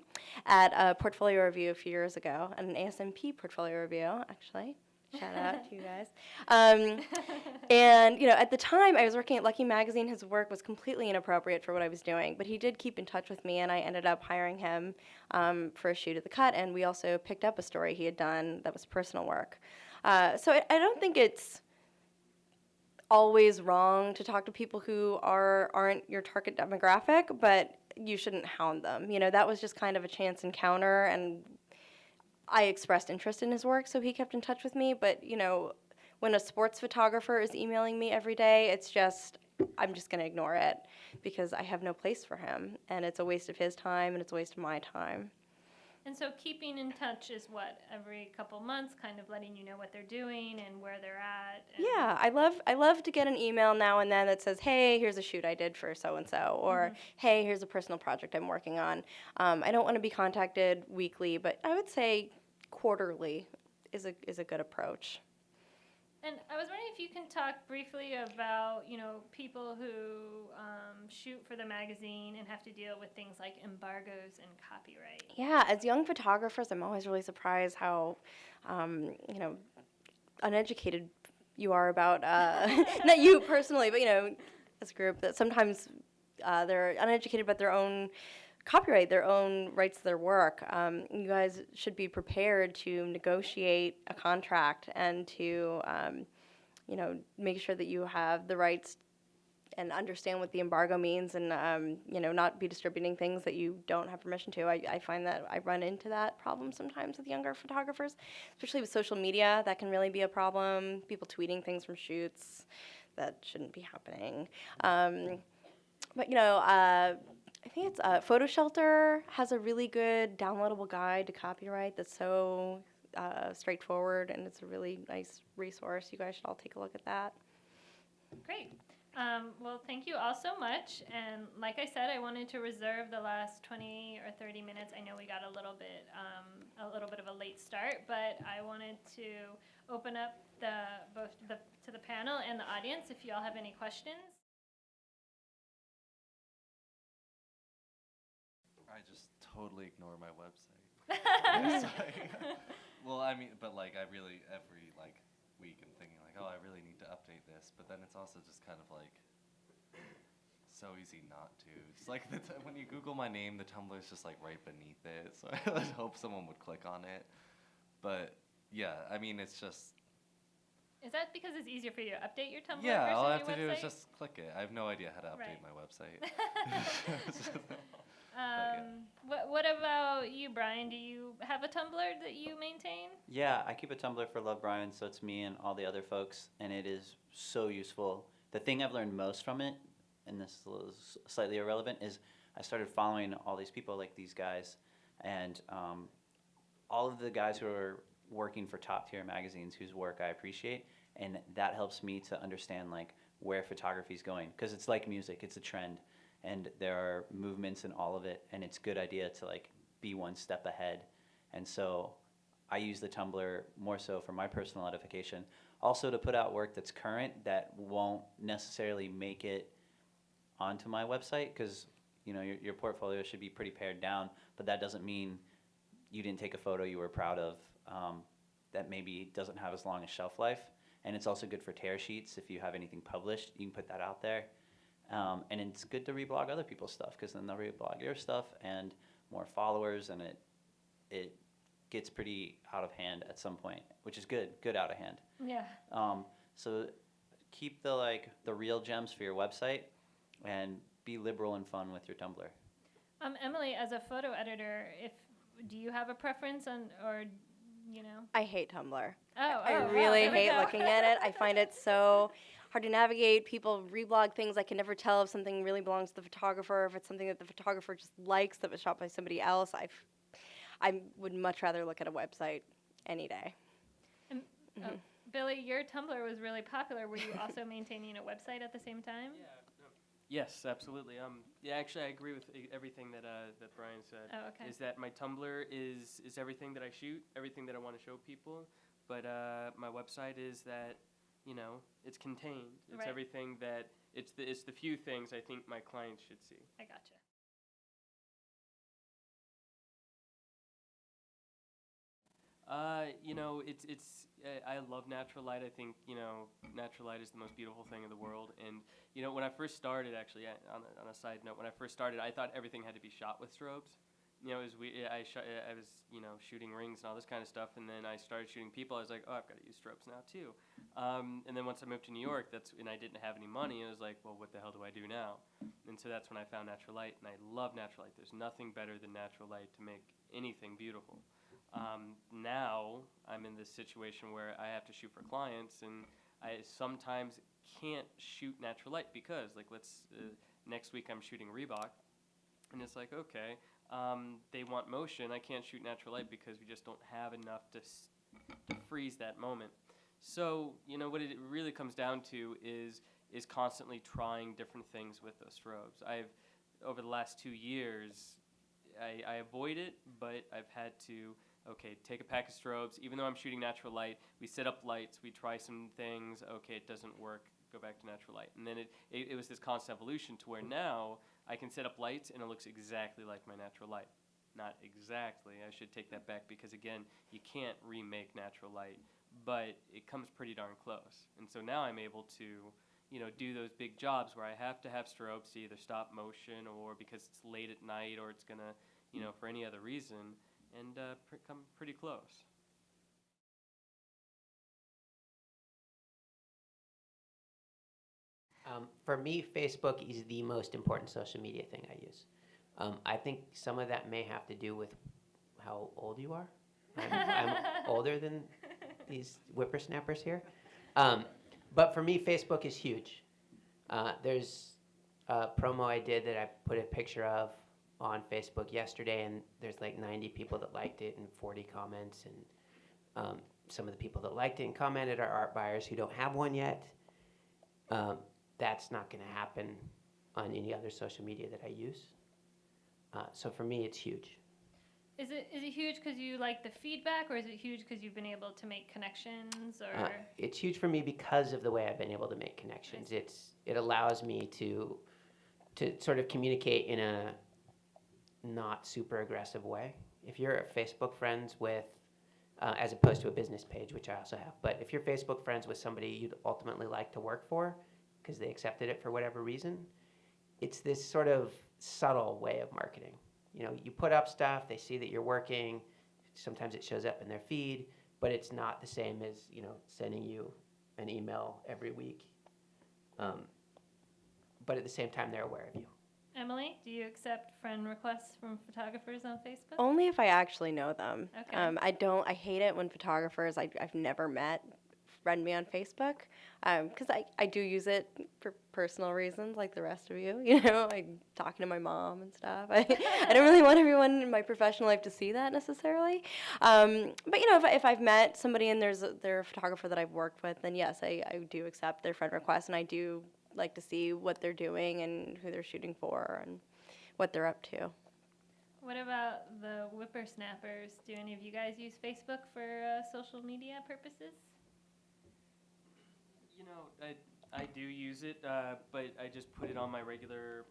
at a portfolio review a few years ago, at an ASMP portfolio review, actually. Shout out to you guys. And, at the time I was working at Lucky Magazine, his work was completely inappropriate for what I was doing, but he did keep in touch with me, and I ended up hiring him for a shoot at the Cut, and we also picked up a story he had done that was personal work. So I don't think it's always wrong to talk to people who aren't your target demographic, but you shouldn't hound them. That was just kind of a chance encounter, and I expressed interest in his work, so he kept in touch with me. But, when a sports photographer is emailing me every day, I'm just going to ignore it because I have no place for him. And it's a waste of his time and it's a waste of my time. And so keeping in touch is what, every couple months, kind of letting you know what they're doing and where they're at? Yeah, I love to get an email now and then that says, hey, here's a shoot I did for so-and-so, or hey, here's a personal project I'm working on. I don't want to be contacted weekly, but I would say quarterly is a good approach. And I was wondering if you can talk briefly about, people who shoot for the magazine and have to deal with things like embargoes and copyright. Yeah, as young photographers, I'm always really surprised how, uneducated you are about, not you personally, but, as a group, that sometimes they're uneducated about their own copyright, their own rights to their work. You guys should be prepared to negotiate a contract and to, make sure that you have the rights and understand what the embargo means and, not be distributing things that you don't have permission to. I find that I run into that problem sometimes with younger photographers, especially with social media. That can really be a problem. People tweeting things from shoots that shouldn't be happening. But, I think it's Photo Shelter has a really good downloadable guide to copyright that's so straightforward, and it's a really nice resource. You guys should all take a look at that. Great. Well, thank you all so much. And like I said, I wanted to reserve the last 20 or 30 minutes. I know we got a little bit of a late start, but I wanted to open up to the panel and the audience if you all have any questions. I just totally ignore my website. Sorry. Well, I mean, but like I really every week I'm thinking like, oh, I really need to update this, but then it's also just kind of like so easy not to. It's like when you Google my name, the Tumblr's just like right beneath it, so I would hope someone would click on it. But yeah, I mean, it's just. Is that because it's easier for you to update your Tumblr Yeah, versus all I your have to do website? is just click it. I have no idea how to update Right. my website. What about you, Brian? Do you have a Tumblr that you maintain? Yeah, I keep a Tumblr for Love Brian, so it's me and all the other folks, and it is so useful. The thing I've learned most from it, and this is slightly irrelevant, is I started following all these people like these guys, and all of the guys who are working for top tier magazines whose work I appreciate, and that helps me to understand like where photography is going, because it's like music, it's a trend, and there are movements in all of it, and it's a good idea to like be one step ahead. And so I use the Tumblr more so for my personal edification, also to put out work that's current that won't necessarily make it onto my website, because your portfolio should be pretty pared down, but that doesn't mean you didn't take a photo you were proud of that maybe doesn't have as long a shelf life. And it's also good for tear sheets. If you have anything published, you can put that out there. And it's good to reblog other people's stuff, because then they'll reblog your stuff and more followers, and it gets pretty out of hand at some point, which is good out of hand. Yeah. So keep the real gems for your website, and be liberal and fun with your Tumblr. Emily, as a photo editor, do you have a preference or? I hate Tumblr. I really hate looking at it. I find it so hard to navigate. People reblog things. I can never tell if something really belongs to the photographer, if it's something that the photographer just likes that was shot by somebody else. I would much rather look at a website any day. And, Billy, your Tumblr was really popular. Were you also maintaining a website at the same time? Yeah. Yes, absolutely. Yeah, actually, I agree with everything that Brian said. Oh, okay. Is that my Tumblr is everything that I shoot, everything that I want to show people, but my website is that, it's contained. It's Right. everything that it's the few things I think my clients should see. I gotcha. It's I love natural light. I think natural light is the most beautiful thing in the world. And when I first started, actually, on a side note, when I first started, I thought everything had to be shot with strobes. I was shooting rings and all this kind of stuff, and then I started shooting people. I was like, oh, I've got to use strobes now too. And then once I moved to New York, and I didn't have any money, I was like, well, what the hell do I do now? And so that's when I found natural light, and I love natural light. There's nothing better than natural light to make anything beautiful. Now I'm in this situation where I have to shoot for clients, and I sometimes can't shoot natural light because, like, next week I'm shooting Reebok, and it's like, okay, they want motion. I can't shoot natural light because we just don't have enough to freeze that moment. So, what it really comes down to is constantly trying different things with those strobes. Over the last 2 years, I avoid it, but I've had to, take a pack of strobes. Even though I'm shooting natural light, we set up lights, we try some things. Okay, it doesn't work, go back to natural light. And then it was this constant evolution to where now I can set up lights and it looks exactly like my natural light. Not exactly, I should take that back, because again, you can't remake natural light, but it comes pretty darn close. And so now I'm able to, do those big jobs where I have to have strobes to either stop motion or because it's late at night or it's gonna, for any other reason, and come pretty close. For me, Facebook is the most important social media thing I use. I think some of that may have to do with how old you are. I'm older than these whippersnappers here. But for me, Facebook is huge. There's a promo I did that I put a picture of on Facebook yesterday, and there's like 90 people that liked it and 40 comments. And some of the people that liked it and commented are art buyers who don't have one yet. That's not going to happen on any other social media that I use. So for me, it's huge. Is it huge because you like the feedback, or is it huge because you've been able to make connections? Or It's huge for me because of the way I've been able to make connections. It allows me to sort of communicate in a not super aggressive way. If you're Facebook friends with, as opposed to a business page, which I also have, but if you're Facebook friends with somebody you'd ultimately like to work for because they accepted it for whatever reason, it's this sort of subtle way of marketing. You put up stuff, they see that you're working, sometimes it shows up in their feed, but it's not the same as, sending you an email every week. But at the same time, they're aware of you. Emily, do you accept friend requests from photographers on Facebook? Only if I actually know them. Okay. I hate it when photographers I've never met friend me on Facebook, because I do use it for personal reasons like the rest of you, like talking to my mom and stuff. I don't really want everyone in my professional life to see that necessarily. But if I've met somebody and they're a photographer that I've worked with, then yes, I do accept their friend requests, and I do like to see what they're doing and who they're shooting for and what they're up to. What about the whippersnappers? Do any of you guys use Facebook for social media purposes? I do use it, but I just put it on my regular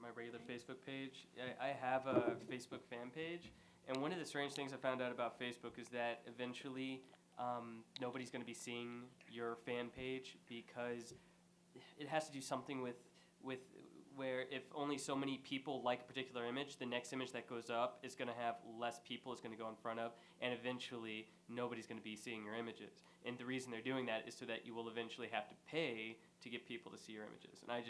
Facebook page. I have a Facebook fan page, and one of the strange things I found out about Facebook is that eventually nobody's going to be seeing your fan page because it has to do something with where if only so many people like a particular image, the next image that goes up is going to have less people it's going to go in front of, and eventually nobody's going to be seeing your images. And the reason they're doing that is so that you will eventually have to pay to get people to see your images. And I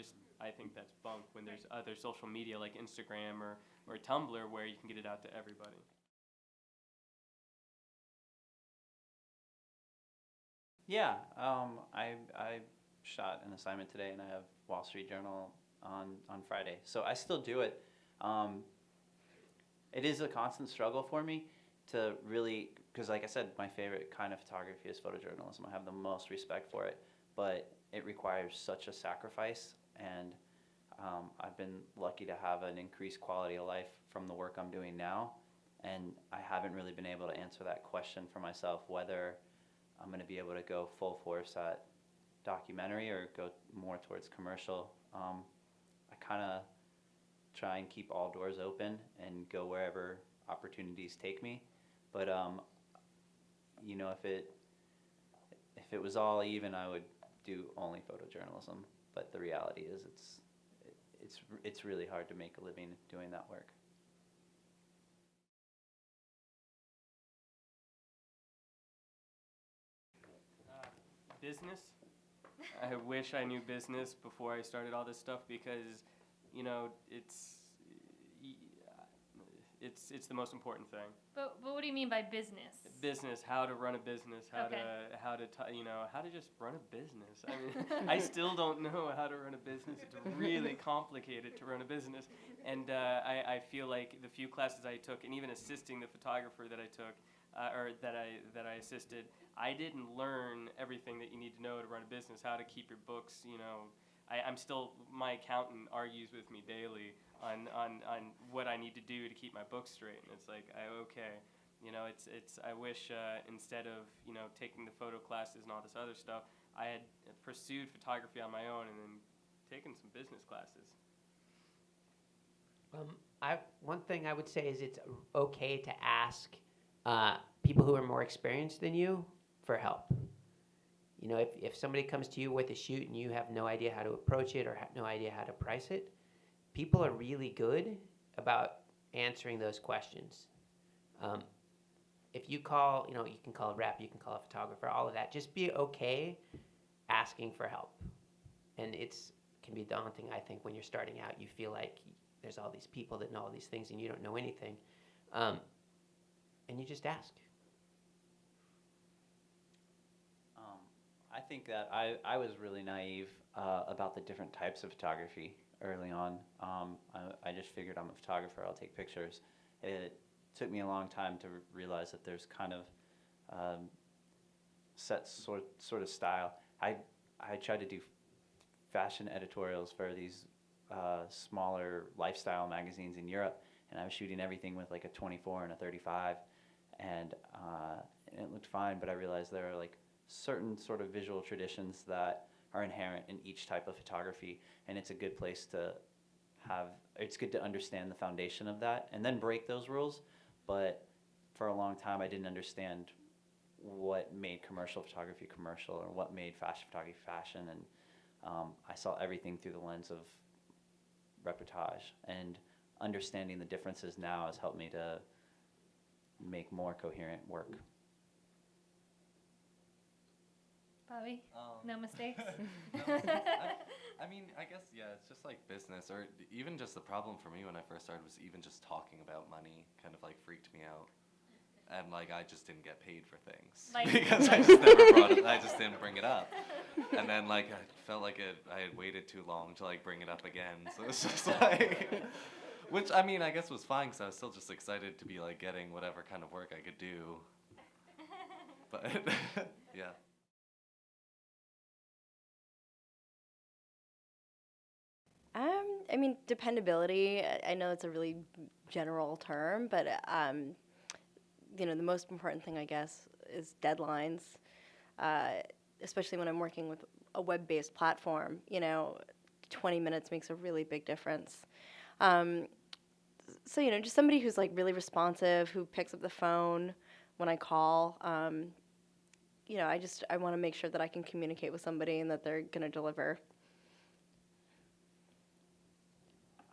think that's bunk when there's other social media like Instagram or Tumblr where you can get it out to everybody. Yeah, I shot an assignment today, and I have Wall Street Journal on Friday. So I still do it. It is a constant struggle for me to really, because like I said, my favorite kind of photography is photojournalism. I have the most respect for it, but it requires such a sacrifice, and I've been lucky to have an increased quality of life from the work I'm doing now, and I haven't really been able to answer that question for myself, whether I'm going to be able to go full force at documentary or go more towards commercial. I kind of try and keep all doors open and go wherever opportunities take me. But if it was all even, I would do only photojournalism. But the reality is, it's really hard to make a living doing that work. Business. I wish I knew business before I it's the most important thing. But what do you mean by business? Business, how to run a business, how to just run a business. I mean, I still don't know how to run a business. It's really complicated to run a business, and I feel like the few classes I took, and even assisting the photographer that I took, or that I assisted, I didn't learn everything that you need to know to run a business, how to keep your books. I'm still, my accountant argues with me daily on what I need to do to keep my books straight, and it's like, I wish instead of taking the photo classes and all this other stuff, I had pursued photography on my own and then taken some business classes. One thing I would say is it's okay to ask people who are more experienced than you for help. If somebody comes to you with a shoot and you have no idea how to approach it or have no idea how to price it, people are really good about answering those questions. If you call, you can call a rep, you can call a photographer, all of that. Just be okay asking for help. And can be daunting, I think, when you're starting out. You feel like there's all these people that know all these things and you don't know anything. And you just ask. I think that I was really naive about the different types of photography early on. I just figured I'm a photographer, I'll take pictures. It took me a long time to realize that there's kind of set sort of style. I tried to do fashion editorials for these smaller lifestyle magazines in Europe, and I was shooting everything with like a 24 and a 35, and it looked fine, but I realized there are like certain sort of visual traditions that are inherent in each type of photography, and it's a good place to it's good to understand the foundation of that and then break those rules. But for a long time I didn't understand what made commercial photography commercial or what made fashion photography fashion, and I saw everything through the lens of reportage, and understanding the differences now has helped me to make more coherent work. Bobby, no mistakes? I mean, I guess, yeah, it's just like business, or even just the problem for me when I first started was even just talking about money kind of like freaked me out. And like I just didn't get paid for things because I just never brought it. I just didn't bring it up, and then like I felt like I had waited too long to like bring it up again. So it's just like, which I mean I guess was fine because I was still just excited to be like getting whatever kind of work I could do. But yeah. I mean, dependability, I know it's a really general term, but, the most important thing, I guess, is deadlines, especially when I'm working with a web-based platform. 20 minutes makes a really big difference. So, just somebody who's, like, really responsive, who picks up the phone when I call. I want to make sure that I can communicate with somebody and that they're going to deliver.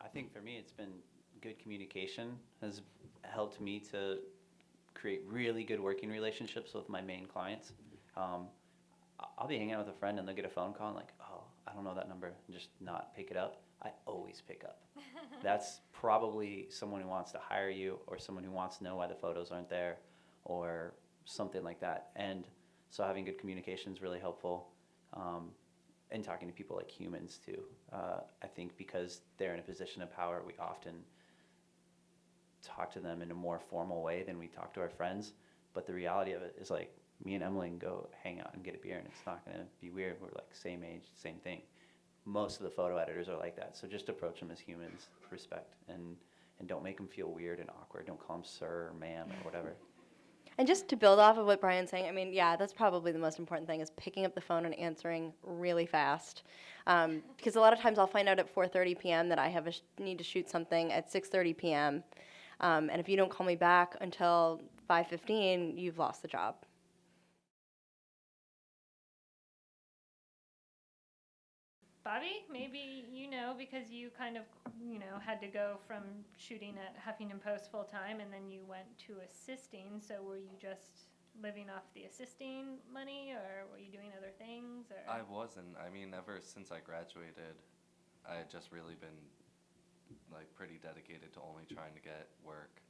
I think for me it's been good communication has helped me to create really good working relationships with my main clients. I'll be hanging out with a friend and they'll get a phone call and like, oh, I don't know that number, and just not pick it up. I always pick up. That's probably someone who wants to hire you, or someone who wants to know why the photos aren't there, or something like that. And so having good communication is really helpful. And talking to people like humans too. I think because they're in a position of power, we often talk to them in a more formal way than we talk to our friends. But the reality of it is like me and Emily can go hang out and get a beer and it's not going to be weird. We're like same age, same thing. Most of the photo editors are like that. So just approach them as humans, respect, and don't make them feel weird and awkward. Don't call them sir or ma'am or whatever. And just to build off of what Brian's saying, I mean, yeah, that's probably the most important thing, is picking up the phone and answering really fast. Because a lot of times I'll find out at 4:30 p.m. that I have need to shoot something at 6:30 p.m. And if you don't call me back until 5:15, you've lost the job. Bobby, maybe because you kind of, had to go from shooting at Huffington Post full time and then you went to assisting. So were you just living off the assisting money, or were you doing other things? Or? I wasn't. I mean, ever since I graduated, I had just really been like pretty dedicated to only trying to get work.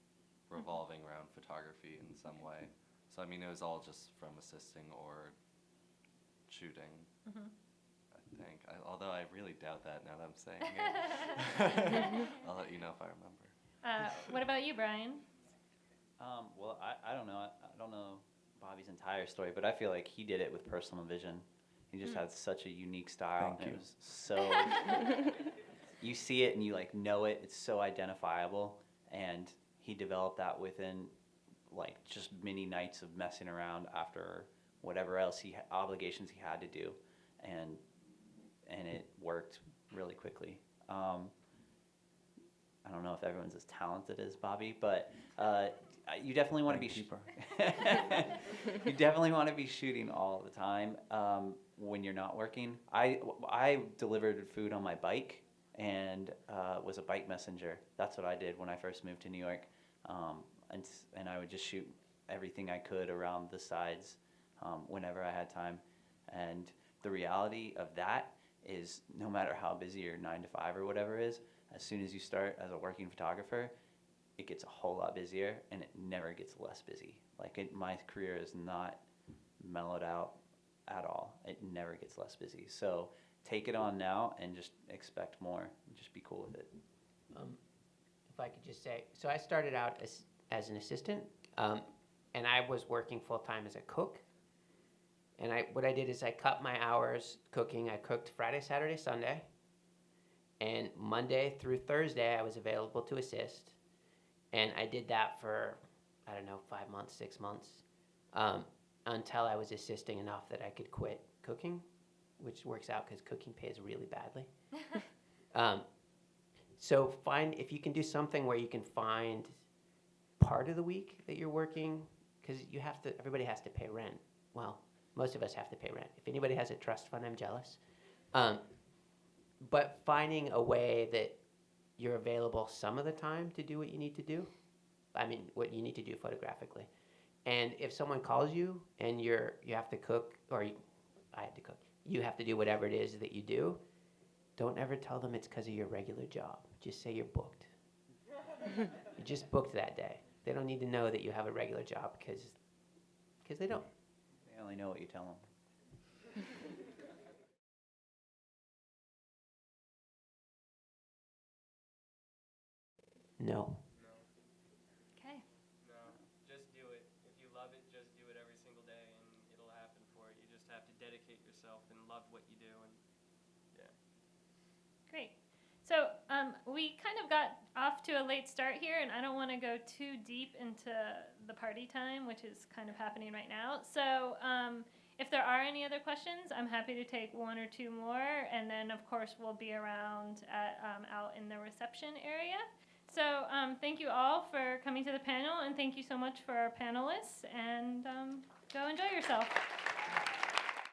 revolving around photography in some way. So I mean, it was all just from assisting or shooting. I think, although I really doubt that now that I'm saying it. I'll let you know if I remember. What about you, Brian? Well, I don't know. I don't know Bobby's entire story, but I feel like he did it with personal vision. He just had such a unique style. Thank you. It was so you see it and you like know it. It's so identifiable, and he developed that within like just many nights of messing around after whatever else obligations he had to do, and it worked really quickly. I don't know if everyone's as talented as Bobby, but you definitely want to be you definitely want to be shooting all the time when you're not working. I delivered food on my bike and was a bike messenger. That's what I did when I first moved to New York, and I would just shoot everything I could around the sides whenever I had time. And the reality of that is, no matter how busy your 9 to 5 or whatever is, as soon as you start as a working photographer, it gets a whole lot busier, and it never gets less busy. Like my career is not mellowed out at all. It never gets less busy. So take it on now and just expect more. Just be cool with it. If I could just say, so I started out as an assistant, and I was working full-time as a cook. And what I did is I cut my hours cooking. I cooked Friday, Saturday, Sunday. And Monday through Thursday, I was available to assist. And I did that for, 5 months, 6 months, until I was assisting enough that I could quit cooking, which works out because cooking pays really badly. So if you can do something where you can find part of the week that you're working, because everybody has to pay rent. Well, most of us have to pay rent. If anybody has a trust fund, I'm jealous. But finding a way that you're available some of the time to do what you need to do. What you need to do photographically. And if someone calls you and you have to cook, I had to cook, you have to do whatever it is that you do, don't ever tell them it's because of your regular job. Just say you're booked. You just booked that day. They don't need to know that you have a regular job because they don't. They only know what you tell them. No. Okay. No, just do it. If you love it, just do it every single day, and it'll happen for you. You just have to dedicate yourself and love what you do, and yeah. Great. So we kind of got off to a late start here, and I don't want to go too deep into the party time, which is kind of happening right now. So if there are any other questions, I'm happy to take 1 or 2 more, and then of course we'll be around out in the reception area. So thank you all for coming to the panel, and thank you so much for our panelists, and go enjoy yourself.